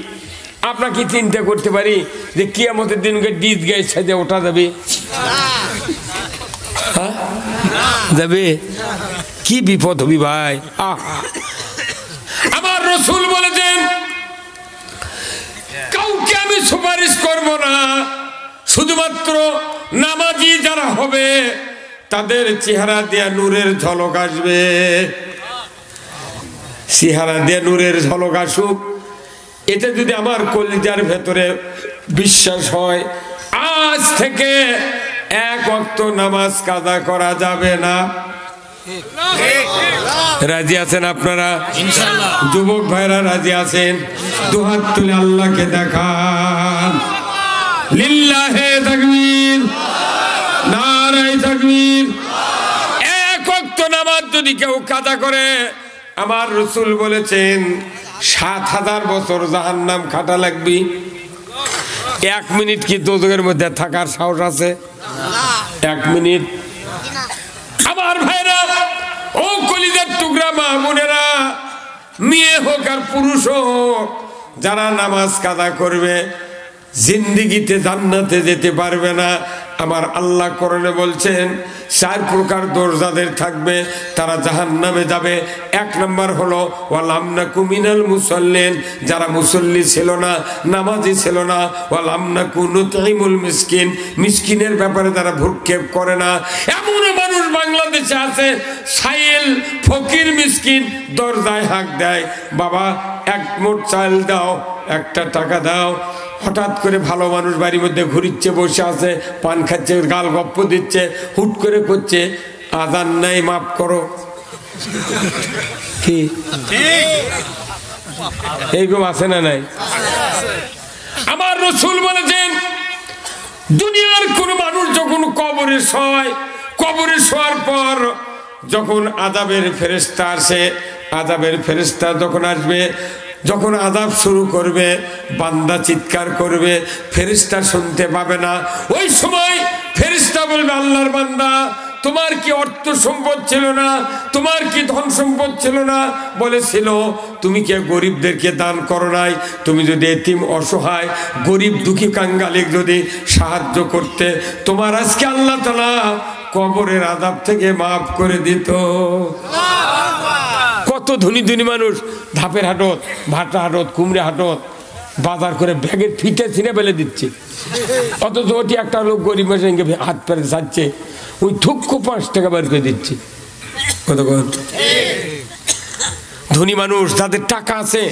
আপনাকে চিন্তা করতে পারি যে কিয়ামতের দিনকে ডিসগাইজ সাজে ওঠা যাবে? যাবে? কি বিপদ হবি ভাই! আমার রাসূল বলেছেন, কাউকে আমি সুপারিশ করব না, শুধুমাত্র নামাজি যারা হবে তাদের চেহারা দিয়ে নূরের ঝলক আসবে। চেহারা দিয়ে নূরের ঝলক আসুক, এতে যদি আমার কলিজার ভেতরে বিশ্বাস হয়, আজ থেকে 1 ওয়াক্ত নামাজ কাজা করা যাবে না। রাজি আছেন আপনারা? ইনশাআল্লাহ। যুবক ভাইরা রাজি আছেন? দুহাত তুলে আল্লাহকে দেখান। লিল্লাহে তাকবীর, নারায়ে তাকবীর। 1 ওয়াক্ত নামাজ যদি কেউ কাজা করে, আমার রাসূল বলেছেন 7000 বছর জাহান্নাম খাটা লাগবে। 1 মিনিট কি দোজখের মধ্যে থাকার সাহস আছে? 1 মিনিট। আমার ভাইরা, ও কলিজার টুকরা মা বোনেরা, মেয়ে হোক আর পুরুষ হোক, যারা নামাজ কাজা করবে জিন্দেগিতে জান্নাতে যেতে পারবে না, আমার আল্লাহ কোরআনে বলছেন 4 প্রকার দোষ যাদের থাকবে তারা জাহান্নামে যাবে। 1 নম্বর হলো ওয়ালাম নাকু মিনাল মুসাল্লিন, যারা মুসল্লি ছিল না, নামাজি ছিল না। ওয়ালাম নাকু নুতঈমুল মিসকিন, মিসকিনের ব্যাপারে তারা ভ্রুক্ষেপ করে না। এমন মানুষ বাংলাদেশে আছে, সাইল ফকির মিসকিন দরজায় হাঁক দেয়, বাবা 1 মুঠ চাল দাও, 1টা টাকা দাও। হঠাৎ করে ভালো মানুষ বাড়ির মধ্যে ঘুরিচ্ছে, বসে আছে, পান খাচ্ছে, গাল গপ্প দিচ্ছে, হুট করে করছে আজান নাই, মাফ করো। কি এইরকম আছে না নাই? আমার রাসূল বলেছেন দুনিয়ার কোন মানুষ যখন কবরে শোয়, কবরে শোয়ার পর যখন আযাবের ফেরেশতা আসে, আযাবের ফেরেশতা যখন আসবে, যখন আযাব শুরু করবে, বান্দা চিৎকার করবে, ফেরেশতা শুনতে পাবে না। ওই সময় ফেরেশতা বলবে আল্লাহর বান্দা তোমার কি অর্থ সম্পদ ছিল না, তোমার কি ধন সম্পদ ছিল না? বলেছিল তুমি কি গরিবদেরকে দান করো নাই? তুমি যদি এতিম অসহায় গরিব দুঃখী কাঙ্গালিক যদি সাহায্য করতে, তোমার আজকে আল্লাহ তাআলা কবরের আযাব থেকে মাফ করে দিত। কত ধনী ধনী মানুষ ধাপের হাটত, ভাটা হাটত, কুমড়ে হাটত বাজার করে ব্যাগের ফিতে ছিঁড়ে ফেলে দিচ্ছে, অথচ ওটি একটা লোক গরিব সঙ্গে হাত পেরে যাচ্ছে, ওই থুক্কু 5 টাকা বের করে দিচ্ছে। কতক্ষণ ধনী মানুষ যাদের টাকা আছে,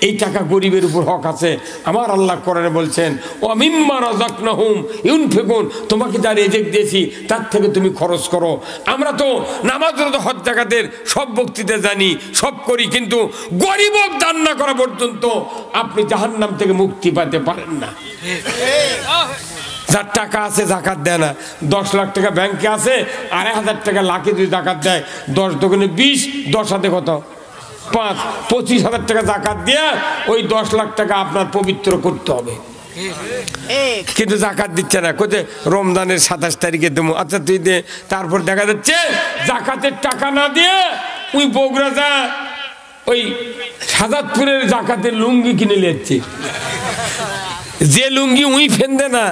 এই টাকা গরিবের উপর হক আছে। আমার আল্লাহ কোরআনে বলছেন ওয়া মিম্মা রাযাকনাহুম ইউনফিকুন, তোমাকে যা রিজিক দিয়েছি তার থেকে তুমি খরচ করো। আমরা তো নামাজ রোজা হজ যাকাতের সব বক্তৃতা জানি, সব করি, কিন্তু গরিবক দান না করা পর্যন্ত আপনি জাহান্নাম থেকে মুক্তি পেতে পারেন না। যার টাকা আছে জাকাত দেয় না, 10 লাখ টাকা ব্যাংকে আছে, 2,500 টাকা লাখে যদি জাকাত দেয়, 10 দোকানে 20, 10 হাতে কত 5, 25,000 টাকা জাকাত দিয়ে ওই 10 লাখ টাকা আপনার পবিত্র করতে হবে। কিন্তু জাকাত দিচ্ছে না, কোথায় রমজানের 27 তারিখে দেবো, আচ্ছা তুই দে। তারপর দেখা যাচ্ছে জাকাতের টাকা না দিয়ে ওই বগুড়া যা ওই সাজাদপুরের জাকাতের লুঙ্গি কিনে নিচ্ছে। যে লুঙ্গি উই ফেন্দে না,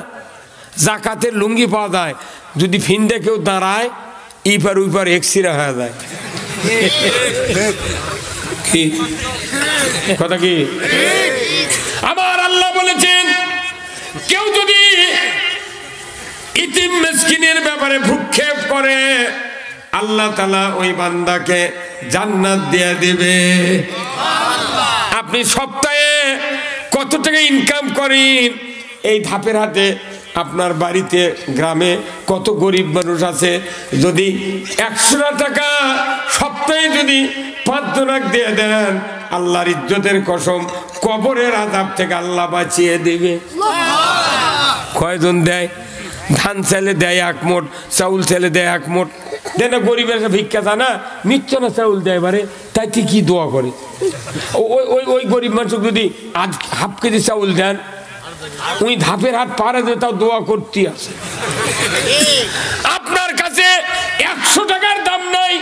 জাকাতের লুঙ্গি পাওয়া যায়, যদি ফিন্দে কেউ দাঁড়ায় ইপার উইপার এক্সিরা হয়ে যায়। কথা কি? আমার আল্লাহ বলেছেন কেউ যদি ইতিম মিসকিনের ব্যাপারে ভ্রুক্ষেপ করে, আল্লাহ তাআলা ওই বান্দাকে জান্নাত দিয়ে দিবে। আপনি সপ্তাহে কত টাকা ইনকাম করেন? এই ধাপের হাটে আপনার বাড়িতে গ্রামে কত গরিব মানুষ আছে, যদি 100 টাকা সপ্তাহে যদি 5 জনাক দিয়ে দেন, আল্লাহর ইজ্জতের কসম কবরের আযাব থেকে আল্লাহ বাঁচিয়ে দিবে। কয়জন দেয়? ধান চাইলে দেয় 1 মুঠ, চাউল চাইলে দেয় 1 মুঠ। দেয় না? গরিবের ভিক্ষা জানা নিচ্ছে না, চাউল দেয় এবারে, তাই ঠিক কি দোয়া করে। ওই গরিব মানুষ যদি আজ হাফ কেজি চাউল দেন, ওই ধাপের হাট পারে যে তাও দোয়া করতে আছে। আপনার কাছে 100 টাকার দাম নাই,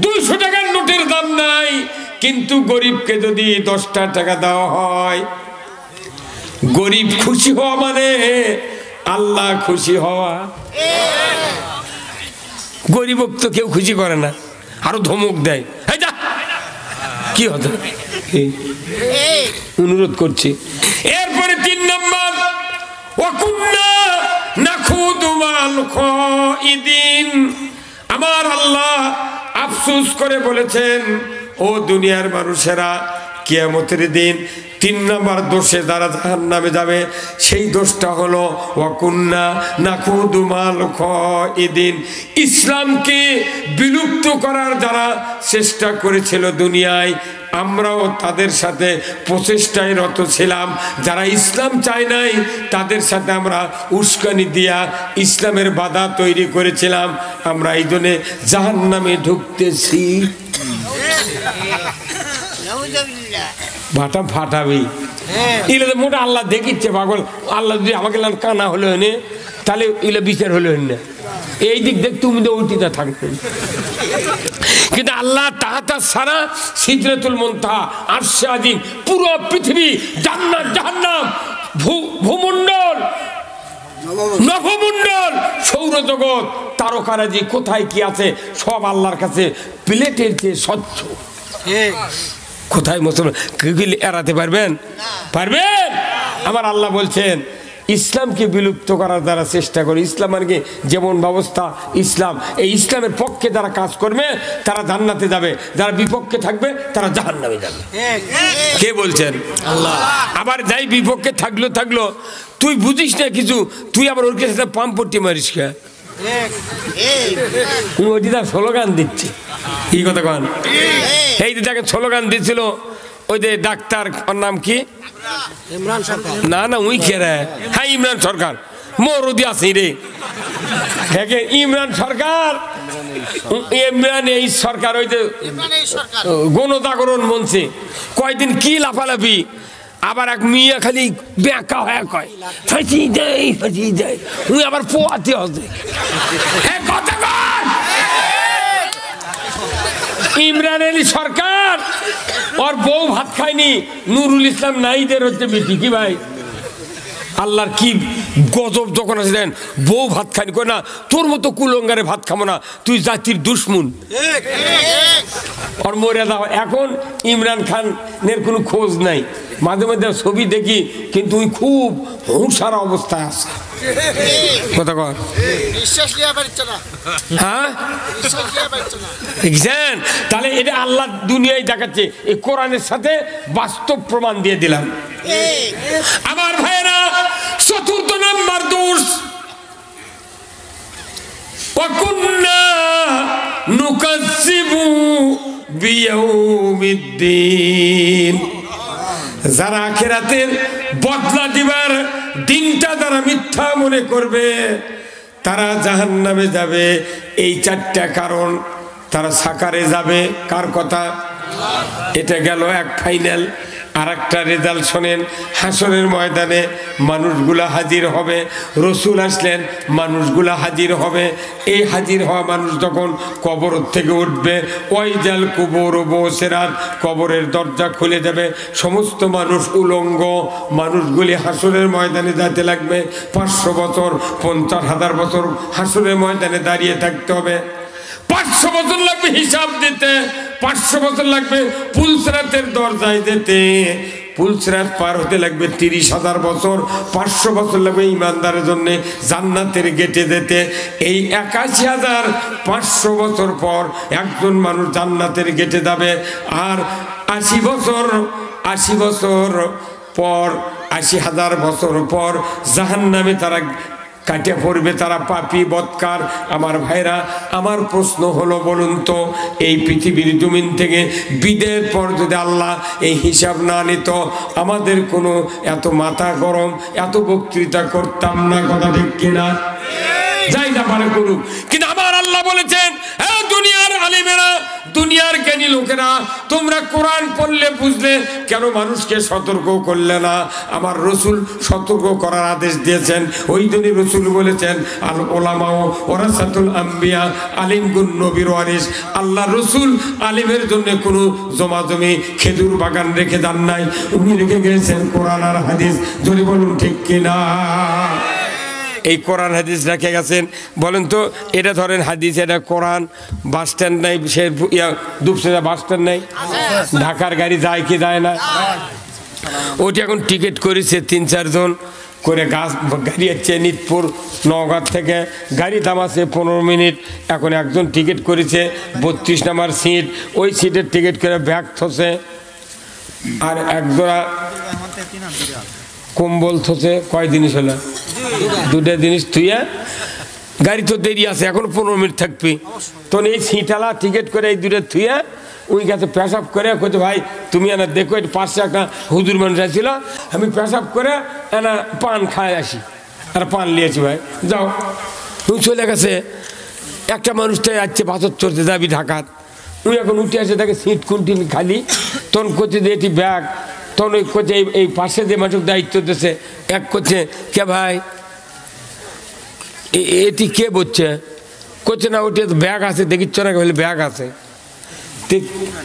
200 টাকার নোটের দাম নাই, কিন্তু গরিবকে যদি 10টা টাকা দেওয়া হয়, গরিব খুশি হওয়া মানে আল্লাহ খুশি হওয়া। গরিবক তো কেউ খুশি করে না, আরো ধমক দেয়, কি হতো অনুরোধ করছি। এরপরে 3 নম্বর ওয়াকুন্না নাখুদু মাল খাইদিন। আমার আল্লাহ আফসোস করে বলেছেন ও দুনিয়ার মানুষেরা, কিয়ামতের দিন 3 নম্বর দোষে যারা জাহান্নামে যাবে, সেই দোষটা হলো ওয়াকুন্না নাখুদু মাল খাইদিন। ইসলামকে বিলুপ্ত করার যারা চেষ্টা করেছিল দুনিয়ায়, আমরাও তাদের সাথে প্রচেষ্টায় রত ছিলাম। যারা ইসলাম চায় নাই তাদের সাথে আমরা উস্কানি দিয়া ইসলামের বাধা তৈরি করেছিলাম। আমরা এই জন্য জাহান্নামে ঢুকতেছি। ভাটা ফাটাবি ইলে মোটা আল্লাহ দেখিচ্ছে পাগল। আল্লাহ যদি আমাকে কানা হলো এনে, তাহলে ইলে বিচার হলো না। এই দিক দেখ তুমি তো উল্টিটা থাকবে, কিন্তু আল্লাহ তাআলা সারা সিদরাতুল মুনতাহা, আরশে আজিম, পুরো পৃথিবী, জান্নাত জাহান্নাম, ভূমণ্ডল নভমণ্ডল, সৌরজগৎ, তারকারাজি, কোথায় কি আছে সব আল্লাহর কাছে প্লেটের চেয়ে স্বচ্ছ। কোথায় মুসলমান এড়াতে পারবেন? পারবেন? আমার আল্লাহ বলছেন ইসলামকে বিলুপ্ত করার দ্বারা চেষ্টা করে। ইসলাম মানে কি? যেমন ব্যবস্থা ইসলাম, এই ইসলামের পক্ষে যারা কাজ করবে তারা জান্নাতে যাবে, যারা বিপক্ষে থাকবে তারা জাহান্নামে যাবে। কে বলছেন? আল্লাহ। আবার যাই বিপক্ষে থাকলো তুই বুঝিস না কিছু, তুই আবার ওর কাছে পাম্পটি মারিস কে? তুমি ওইটি তার স্লোগান দিচ্ছে। কি কথা কন? এই যে তাকে স্লোগান দিচ্ছিল ওই যে ডাক্তার, ওর নাম কি? না না উই কে রে? হ্যাঁ ইমরান সরকার, মরুদি আছে রে। ইমরান সরকার, ইমরান এই সরকার, ওই যে গণজাগরণ মঞ্চে কয়দিন কি লাফালাফি, আবার এক মেয়ে খালি ব্যাকা হয়ে কয় ফাঁসি দেয়, উই আবার পোয়াতে হবে। ইমরান আলী সরকার ওর বউ ভাত খায়নি, নুরুল ইসলাম নাইদের হচ্ছে বেটি। কি ভাই আল্লাহর কি গজব যখন আসলেন, বউ ভাত খায়নি, কয় না তোর মতো কুলঙ্গারে ভাত খাবো না, তুই জাতির দুশ্মন, ওর মরে দাও। এখন ইমরান খানের কোনো খোঁজ নাই, মাঝে মাঝে ছবি দেখি, কিন্তু ওই খুব হুঁশার অবস্থায় আছে। কথা কর, হ্যাঁ দেখছেন? তাহলে এটা আল্লাহ দুনিয়ায় দেখাচ্ছে, এই কোরআনের সাথে বাস্তব প্রমাণ দিয়ে দিলাম। আমার ভাইয়েরা, চতুর্থ নাম্বার দোষ, ওয়াকুন্না নুকাজ্জিবু বিয়াউমিদ্দিন, যারা আখিরাতের বদলা দিবার দিনটা যারা মিথ্যা মনে করবে তারা জাহান্নামে যাবে। এই চারটা কারণ, তারা সাকারে যাবে। কার কথা? এটা গেল এক ফাইনাল। আর একটা রেজাল্ট শোনেন, হাসরের ময়দানে মানুষগুলা হাজির হবে, রসুল আসলেন, মানুষগুলা হাজির হবে। এই হাজির হওয়া মানুষ যখন কবর থেকে উঠবে, ওই জাল কুবর বসেরাত, কবরের দরজা খুলে যাবে, সমস্ত মানুষ উলঙ্গ মানুষগুলি হাসরের ময়দানে যেতে লাগবে। 500 বছর, 50,000 বছর হাসরের ময়দানে দাঁড়িয়ে থাকতে হবে। 500 বছর লাগবে হিসাব দিতে, 500 বছর লাগবে পুলসরাতের দরজায় যেতে, পুলসরাত পার হতে লাগবে 30,000 বছর, 500 বছর লাগবে ইমানদারের জন্য জান্নাতের গেটে যেতে। এই 81,500 বছর পর একজন মানুষ জান্নাতের গেটে যাবে। আর 80 বছর পর, 80,000 বছর পর জাহান্নামে তারা কাটে পড়বে, তারা পাপী বদকার। আমার ভাইরা, আমার প্রশ্ন হলো, বলুন তো, এই পৃথিবীর জমিন থেকে বিদায়ের পর যদি আল্লাহ এই হিসাব না নিত, আমাদের কোনো এত মাথা গরম, এত বক্তৃতা করতাম না। কথা ঠিক কিনা? যাই না পারে করুক, কিন্তু আমার আল্লাহ বলেছেন, দুনিয়ার আলিমেরা, দুনিয়ার জ্ঞানী লোকেরা, তোমরা কোরআন পড়লে বুঝলে, কেন মানুষকে সতর্ক করলে না? আমার রসুল সতর্ক করার আদেশ দিয়েছেন। ওই দিনই রসুল বলেছেন, আল ওলামাও ওরাসাতুল আম্বিয়া, আলিমগুন নবীর ওয়ারিস। আল্লাহ রসুল আলিমের জন্য কোনো জমাজমি খেজুর বাগান রেখে যান নাই, উনি রেখে গিয়েছেন কোরআন আর হাদিস। যদি বলুন ঠিক কিনা? এই কোরআন হাদিস রেখে গেছেন। বলেন তো, এটা ধরেন হাদিস, এটা কোরআন। বাস স্ট্যান্ড নাই, সে দুপসেরা বাস স্ট্যান্ড নাই, ঢাকার গাড়ি যায় কি যায় না? ওটি এখন টিকিট করেছে 3-4 জন করে, গাড়ি হচ্ছে নিতপুর নওগাঁ থেকে, গাড়ি থামাচ্ছে 15 মিনিট। এখন একজন টিকিট করেছে 32 নম্বর সিট, ওই সিটের টিকিট করে ব্যাগ থসে, আর একজোড়া কম্বল থসে। কয় জিনিস হলো? 2টা জিনিস থুইয়া, গাড়ি তো দেরি আছে, এখন 15 মিনিট থাকবি, তখন এই সিটালা টিকিট করে এই 2টা থুইয়া ওই কাছে পেশাব করে কইতে, ভাই তুমি এনা দেখো, এর পাশে একটা হুজুর মানুষ আসছিল, আমি পেশাব করে এনা পান খায় আসি, আর পান নিয়েছি, ভাই যাও। তুমি চলে গেছে। একটা মানুষটাই আসছে পাথর চড়তে যাবি ঢাকাত, উনি এখন উঠে আসে, তাকে সিট কুন্টিন খালি, তখন করছে যে এটি ব্যাগ, তখন ওই করছে এই পাশে যে মানুষ দায়িত্ব দিয়েছে, এক করছে, কে ভাই এটি কে বলছে? করছে না, ওটি ব্যাগ আছে, দেখিচ্ছ না? বলে ব্যাগ আছে,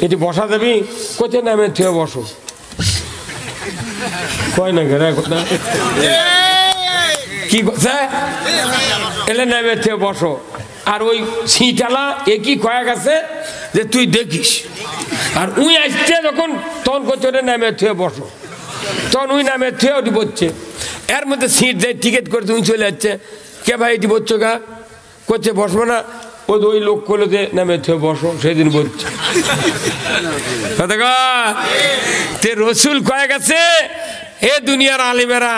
এটি বসা যাবি? করছে না, আমি থেকে বসো। কয় না ঘেরা কথা, কি কথা এলে নেমে থেকে বসো। আর ওই ছিটালা একই কয়েক আছে যে তুই দেখিস, আর উই আসছে যখন তখন করছে নেমে থেকে বসো, তখন উই নামে থেকে ওটি বসছে। এর মধ্যে সিট যায় টিকিট করে তুমি চলে যাচ্ছে, কে ভাই এটি বসছো গা করছে বসবো না, ওই লোক করলো যে নামে থেকে বসো, সেদিন বসছে। তে রসুল কয়েক আছে এ দুনিয়ার আলিমেরা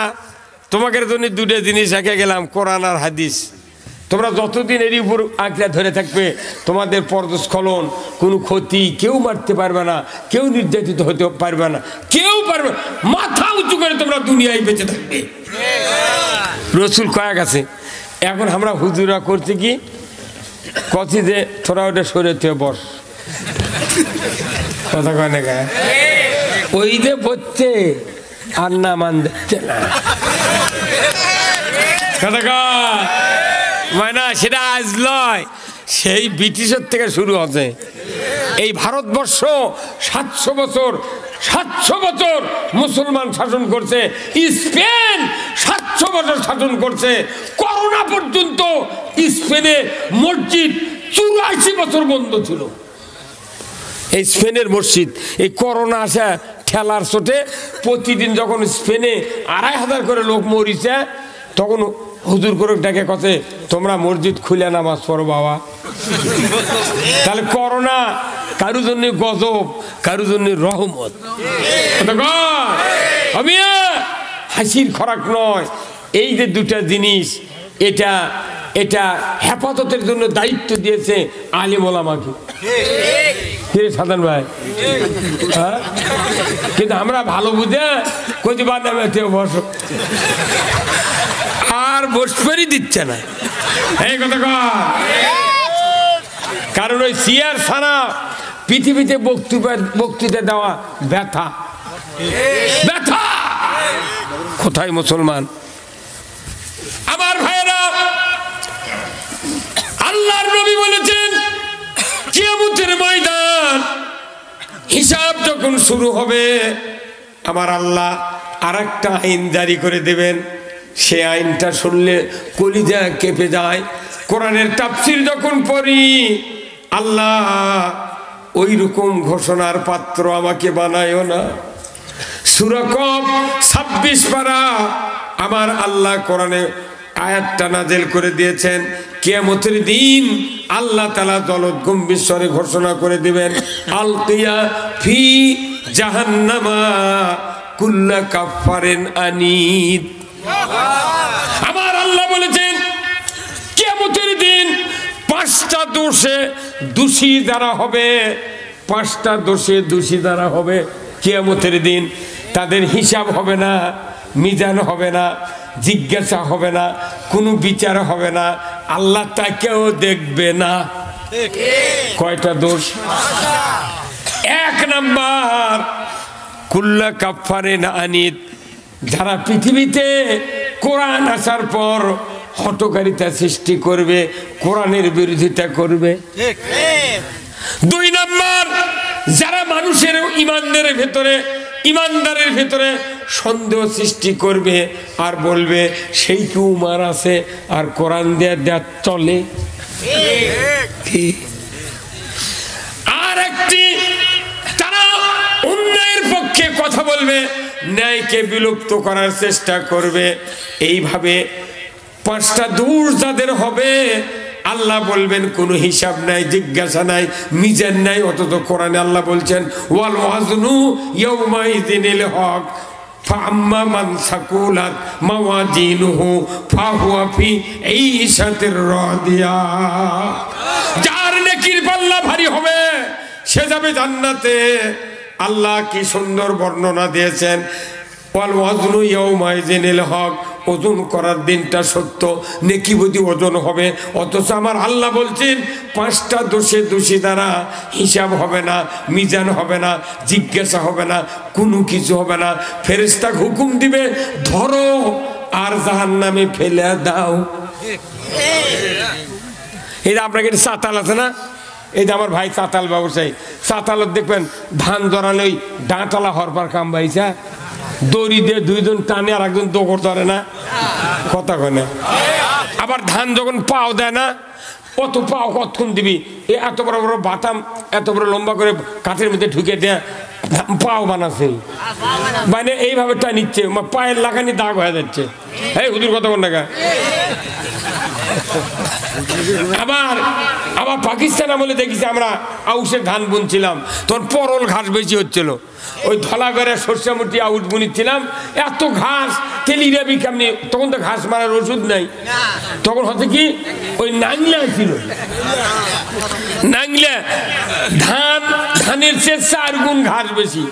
তোমাকে জন্য দুটো জিনিস একে গেলাম, কোরআন আর হাদিস। তোমরা যতদিন এর উপর আঁকড়া ধরে থাকবে তোমাদের পর্দস্খলন, কোনো ক্ষতি, কেউ মারতে পারবে না, কেউ নির্যাতিত হতে পারবে না, কেউ পারবে, মাথা উঁচু করে তোমরা দুনিয়ায় বেঁচে থাকবে। রসুল কয়েক আছে। এখন আমরা হুজুরা করছি কি কছি যে তোরা ওটা সরে থেকে বস, কথা কয় না গায়ে ওই যে বলছে আর না মান দিচ্ছে না, কথা কয় মানে সেটা আজ নয়, সেই ব্রিটিশের থেকে শুরু হচ্ছে। এই ভারতবর্ষ 700 বছর মুসলমান শাসন করছে, স্পেন 700 বছর শাসন করছে, করোনা পর্যন্ত স্পেনে মসজিদ 84 বছর বন্ধ ছিল। এই স্পেনের মসজিদ এই করোনা আসা ঠেলার চোটে প্রতিদিন যখন স্পেনে 2500 করে লোক মরিছে, তখন হুজুর করে ডাকে কথা তোমরা মসজিদ খুলে নামাজ পড়ো বাবা। তাহলে করোনা কারুর জন্য গজব, কারুর জন্য রহমত। আমি হাসির খোরাক নয়। এই যে দুটা জিনিস, এটা হেফাজতের জন্য দায়িত্ব দিয়েছে আলিম ওলামাকে। সাধারণ ভাই, কিন্তু আমরা ভালো বুঝে কচি বাদামে বসো, আর বসপেরই দিচ্ছে না এই কথা। কারণ ওই চেয়ার ছাড়া পৃথিবীতে বক্তৃতা দেওয়া ব্যথা। কোথায় মুসলমান আমার ভাইরা, আল্লাহর নবী বলেছেন কিয়ামতের ময়দান হিসাব যখন শুরু হবে আমার আল্লাহ আরেকটা আইন জারি করে দেবেন। সে আইনটা শুনলে কলিজা কেঁপে যায়। কোরআনের তাফসীর যখন পড়ি, আল্লাহ ওই রকম ঘোষণার পাত্র আমাকে বানায়ও না। সূরা কফ 26 পারা আমার আল্লাহ কোরআনে আয়াতটা নাযিল করে দিয়েছেন। কিয়ামতের দিন আল্লাহ তাআলা জলদগম্ভীর স্বরে ঘোষণা করে দিবেন, আলকিয়া ফি জাহান্নামা কুল্লা কাফারিন আনিদ। আমার আল্লাহ বলেছেন কিয়ামতের দিন 5টা দোষে দোষী যারা হবে, 5টা দোষে দোষী যারা হবে কিয়ামতের দিন, তাদের হিসাব হবে না, মিজান হবে না, জিজ্ঞাসা হবে না, কোনো বিচার হবে না, আল্লাহ তাকেও দেখবে না। কয়টা দোষ? 1 নাম্বার কুল্লা কাফারিন আনিদ, যারা পৃথিবীতে কোরআন আসার পর হটকারিতা সৃষ্টি করবে, কোরআনের বিরোধিতা করবে। 2 নাম্বার যারা মানুষের ইমানদারের ভেতরে সন্দেহ সৃষ্টি করবে আর বলবে সেই কি উমার আছে আর কোরআন দেয়া চলে। আর একটি তারা অন্যায়ের পক্ষে কথা বলবে, ন্যায়কে বিলুপ্ত করার চেষ্টা করবে। এইভাবে 5টা দোষ যাদের হবে আল্লাহ বলবেন কোনো হিসাব নাই, জিজ্ঞাসা নাই, মিজান নাই। অথচ কোরআনে আল্লাহ বলছেন ওয়াল ওয়াজনু ইয়াউমাইযিনিল হক ফাআম্মা মান সাকুলাত মাওয়াজিনুহু ফাহুয়া ফি ঈশাতির রাদিয়া। যার নেকির পাল্লা ভারী হবে সে যাবে জান্নাতে। আল্লাহ কি সুন্দর বর্ণনা দিয়েছেন, ওয়াল ওয়াজনু ইয়াউমাইযিনিল হক, ওজন করার দিনটা সত্য, নেকিবদি ওজন হবে। অথচ আমার আল্লাহ বলছেন 5টা দোষে দোষী দ্বারা হিসাব হবে না, মিজান হবে না, জিজ্ঞাসা হবে না, কোনো কিছু হবে না। ফেরেশতা হুকুম দিবে ধরো আর জাহান্নামে ফেলে দাও। এই যে আপনাকে চাতাল আছে না, এই যে আমার ভাই চাতাল ব্যবসায়ী, চাতালত দেখবেন ধান জড়ালে ওই ডাঁটালা হরপার কাম বাইছা দড়ি দিয়ে দুইজন টানে আর একজন দৌড় ধরে না, কথা কয় না। আবার ধান যখন পাও দেয় না, অত পাও কতক্ষণ দিবি, এত বড় বড় বাটাম এত বড় লম্বা করে কাঠের মধ্যে ঢুকে দেয়া পাও বানাচ্ছে, মানে এইভাবে টানিচ্ছে, পায়ের লাগানি দাগ হয়ে যাচ্ছে। এই হুজুর কথা বল না। আবার আবার পাকিস্তান আমলে দেখেছি আমরা আউশের ধান বুনছিলাম, তখন পরল ঘাস বেশি হচ্ছিল, ওই ধলা করে সরষে মুটি আউশ বুনিছিলাম, এত ঘাস তেলি যাবি কেমনি, তখন তো ঘাস মারার ওষুধ নাই, তখন হচ্ছে কি ওই নাংলা ছিল, নাংলা ধানের চেয়ে 4 গুণ ঘাস বেশি,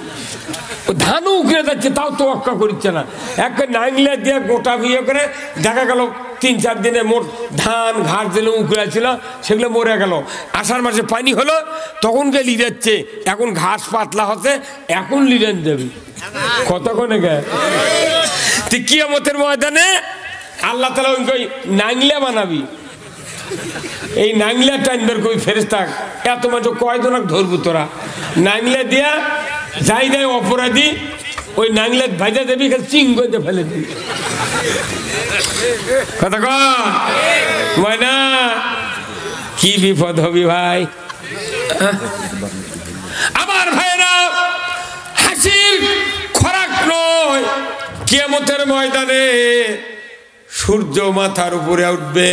ধানও উকড়ে যাচ্ছে, তাও তো অক্কা করছে না, এক নাংলা দিয়ে গোটা বিয়ে করে দেখা গেল 3-4 দিনে মোট ধান ঘাস দিলে উকড়ে ছিল, সেগুলো মরে গেল। আষাঢ় মাসে পানি হলো, তখন গে লিড়াচ্ছে, এখন ঘাস পাতলা হচ্ছে, এখন লিড়ান যাবি, কতক্ষণে গে তুই কিয়ামতের ময়দানে আল্লাহ তাআলা ওই নাংলা বানাবি, এই নাংলা টাইনবার কই ফেরেশতা এত মাত্র কয়জন ধরবো তোরা, নাংলা দিয়া যাই দেয় অপরাধী, ওই নাংলা ভাজা দেবি, চিংড়ে ফেলে দিবি, কথা কয় না, কি বিপদ হবি ভাই। আমার ভাইরা, হাসির খোরাক নয়, কিয়ামতের ময়দানে সূর্য মাথার উপরে উঠবে,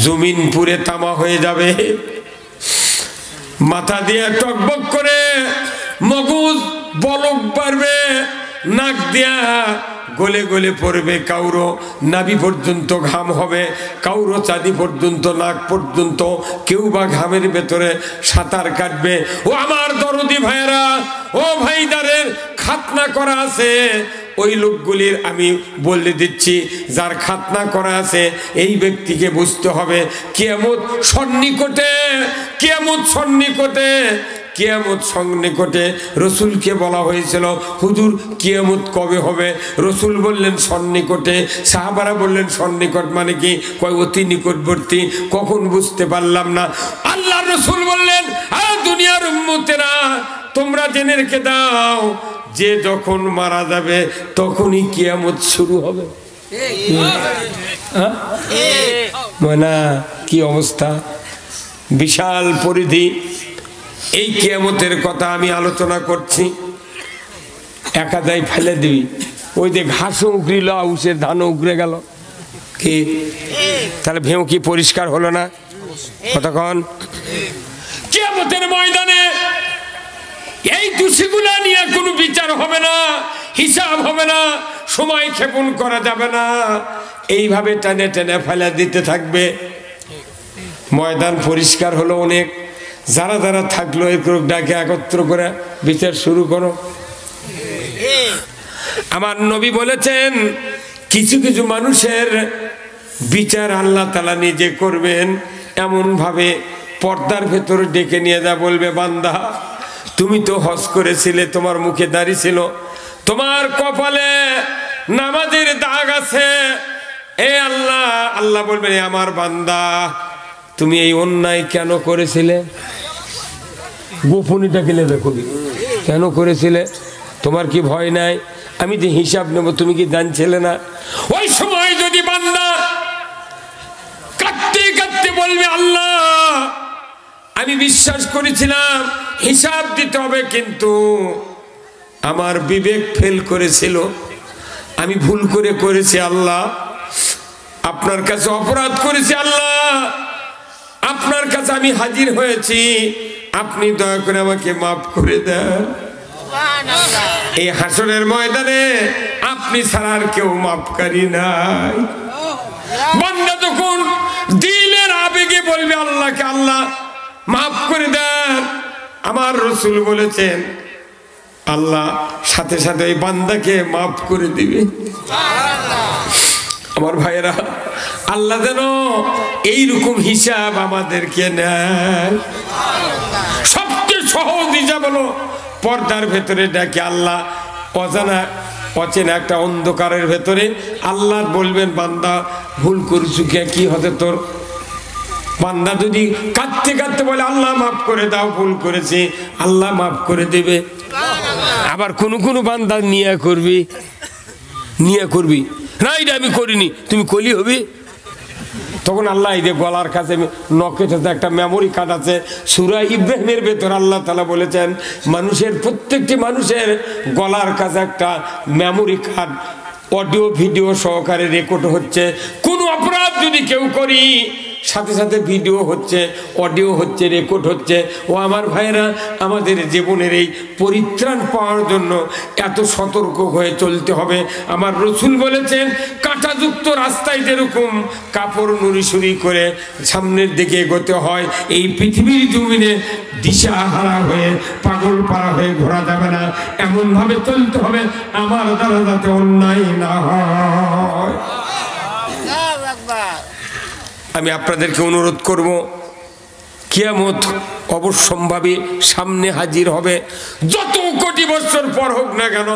জমিন পুরে তামা হয়ে যাবে, মাথা দিয়ে টকবক করে মগজ বলক বাড়বে, নাক দিয়া গলে গলে পড়বে, কাউরো নাভি পর্যন্ত ঘাম হবে, কাউরো চাঁদি পর্যন্ত, নাক পর্যন্ত, কেউ বা ঘামের ভেতরে সাঁতার কাটবে। ও আমার দরদি ভাইরা, ও ভাইদারের খাতনা করা আছে, ওই লোকগুলির আমি বলে দিচ্ছি, যার খাতনা করা আছে এই ব্যক্তিকে বুঝতে হবে কিয়ামত সন্নিকটে, কিয়ামত সন্নিকটে, কিয়ামত সন্নিকটে। রসুলকে বলা হয়েছিল, হুজুর কিয়ামত কবে হবে? রসুল বললেন সন্নিকটে। সাহাবারা বললেন সন্নিকট মানে কি? কয় অতি নিকটবর্তী। কখন বুঝতে পারলাম না। আল্লাহ রসুল বললেন, দুনিয়ার উম্মতেরা তোমরা জেনে রেখে দাও, যে যখন মারা যাবে তখনই কিয়ামত শুরু হবে। না, কি অবস্থা, বিশাল পরিধি। এই কিয়ামতের কথা আমি আলোচনা করছি, একাদাই ফেলে দিবি, ওই যে ঘাসও উগড়িল, আউশের ধানও উগড়ে গেল, কি তাহলে ভেউ কি পরিষ্কার হলো না? কতক্ষণ কিয়ামতের ময়দানে এই দোষীগুলা নিয়ে কোনো বিচার হবে না, হিসাব হবে না, সময় ক্ষেপণ করা যাবে না, এইভাবে টেনে টেনে ফেলে দিতে থাকবে। ময়দান পরিষ্কার হলো অনেক, যারা যারা থাকলো একটু ডাকে একত্র করে বিচার শুরু করো। আমার নবী বলেছেন, কিছু কিছু মানুষের বিচার আল্লাহ তাআলা নিজে করবেন, এমন ভাবে পর্দার ভেতরে ডেকে নিয়ে যা বলবে, বান্দা তুমি তো হজ করেছিলে, তোমার মুখে দাড়ি ছিল, তোমার কপালে নামাজের দাগ আছে, এ আল্লাহ, আল্লাহ বলবেন, আমার বান্দা তুমি এই অন্যায় কেন করেছিলে? গোপনীটা গেলে দেখো, কেন করেছিলে? তোমার কি ভয় নাই? আমি যে হিসাব নেব, তুমি কি জানছিলে না? ওই সময় যদি বান্দা কাঁদতে কাঁদতে বলবে, আল্লাহ আমি বিশ্বাস করেছিলাম হিসাব দিতে হবে, কিন্তু আমার বিবেক ফেল করেছিল, আমি ভুল করে করেছি, আল্লাহ আপনার কাছে অপরাধ করেছি, আল্লাহ আপনার কাছে আমি হাজির হয়েছি, আপনি দয়া করে আমাকে মাফ করে দেন। এই হাসরের ময়দানে আপনি ছাড়া আর কেউ মাফকারী নাই। বান্দা যখন দিলের আবেগে বলবে আল্লাহকে, আল্লাহ মাফ করে দেন, আমার রসুল বলেছেন আল্লাহ সাথে সাথে এই বান্দাকে মাফ করে দিবে। আমার ভাইয়েরা, আল্লাহ যেন এইরকম হিসাব আমাদেরকে নেয়। সবচেয়ে সহজ হিসাব হলো পর্দার ভেতরে ডাকে আল্লাহ, অজানা অচেনা একটা অন্ধকারের ভেতরে আল্লাহ বলবেন, বান্দা ভুল করছু, কি হতে তোর? বান্দা যদি কাঁদতে কাঁদতে বলে, আল্লাহ মাফ করে দাও, ভুল করেছি, আল্লাহ মাফ করে দেবে। আবার কোন কোন বান্দা নিয়ে করবি না, এটা আমি করিনি, তুমি কলি হবি। তখন আল্লাহ এই যে গলার কাছে নখের সাথে একটা মেমোরি কার্ড আছে, সূরা ইব্রাহিমের ভেতর আল্লাহ তাআলা বলেছেন মানুষের প্রত্যেকটি মানুষের গলার কাছে একটা মেমোরি কার্ড, অডিও ভিডিও সহকারে রেকর্ড হচ্ছে। কোনো অপরাধ যদি কেউ করি সাথে সাথে ভিডিও হচ্ছে, অডিও হচ্ছে, রেকর্ড হচ্ছে। ও আমার ভাইরা, আমাদের জীবনের এই পরিত্রাণ পাওয়ার জন্য এত সতর্ক হয়ে চলতে হবে। আমার রসুল বলেছেন কাঁটাযুক্ত রাস্তায় যেরকম কাপড় নুড়িসুড়ি করে সামনের দিকে এগোতে হয়, এই পৃথিবীর জমিনে দিশাহারা হয়ে পাগল পাড়া হয়ে ঘোরা যাবে না, এমনভাবে চলতে হবে আমার দ্বারা যাতে অন্যায় না হয়। আমি আপনাদেরকে অনুরোধ করব, কিয়ামত অবশ্যম্ভাবী সামনে হাজির হবে। যত কোটি বছর পর হোক না কেন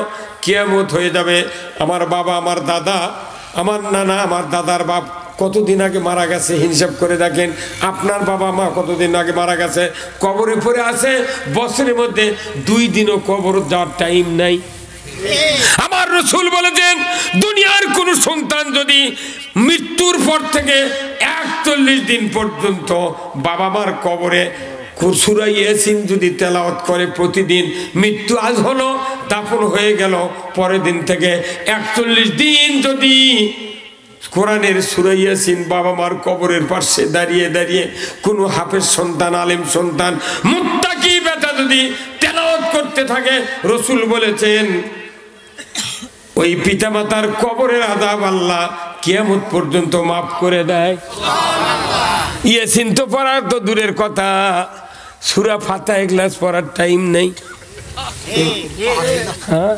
কিয়ামত হয়ে যাবে। আমার বাবা, আমার দাদা, আমার নানা, আমার দাদার বাপ কতদিন আগে মারা গেছে হিসাব করে দেখেন। আপনার বাবা মা কতদিন আগে মারা গেছে, কবরে পড়ে আছে। বছরের মধ্যে 2 দিনও কবর যাওয়ার টাইম নাই। আমার রাসূল বলেছেন দুনিয়ার কোন সন্তান যদি মৃত্যুর পর থেকে 41 দিন পর্যন্ত বাবা মার কবরে সূরা ইয়াসিন যদি তেলাওয়াত করে প্রতিদিন, মৃত্যু আজ হলো, দাফন হয়ে গেল, পরের দিন থেকে 41 দিন যদি কোরআনের সূরা ইয়াসিন বাবা মার কবরের পাশে দাঁড়িয়ে দাঁড়িয়ে কোনো হাফেজ সন্তান, আলেম সন্তান, মুত্তাকি বেটা যদি তেলাওয়াত করতে থাকে, রাসূল বলেছেন ওই পিতামাতার কবরের আযাব আল্লাহ কিয়ামত পর্যন্ত মাফ করে দেয়। ইয়াসিন তো পড়ার তো দূরের কথা, সূরা ফাতিহা এক গ্লাস পড়ার টাইম নেই। হ্যাঁ।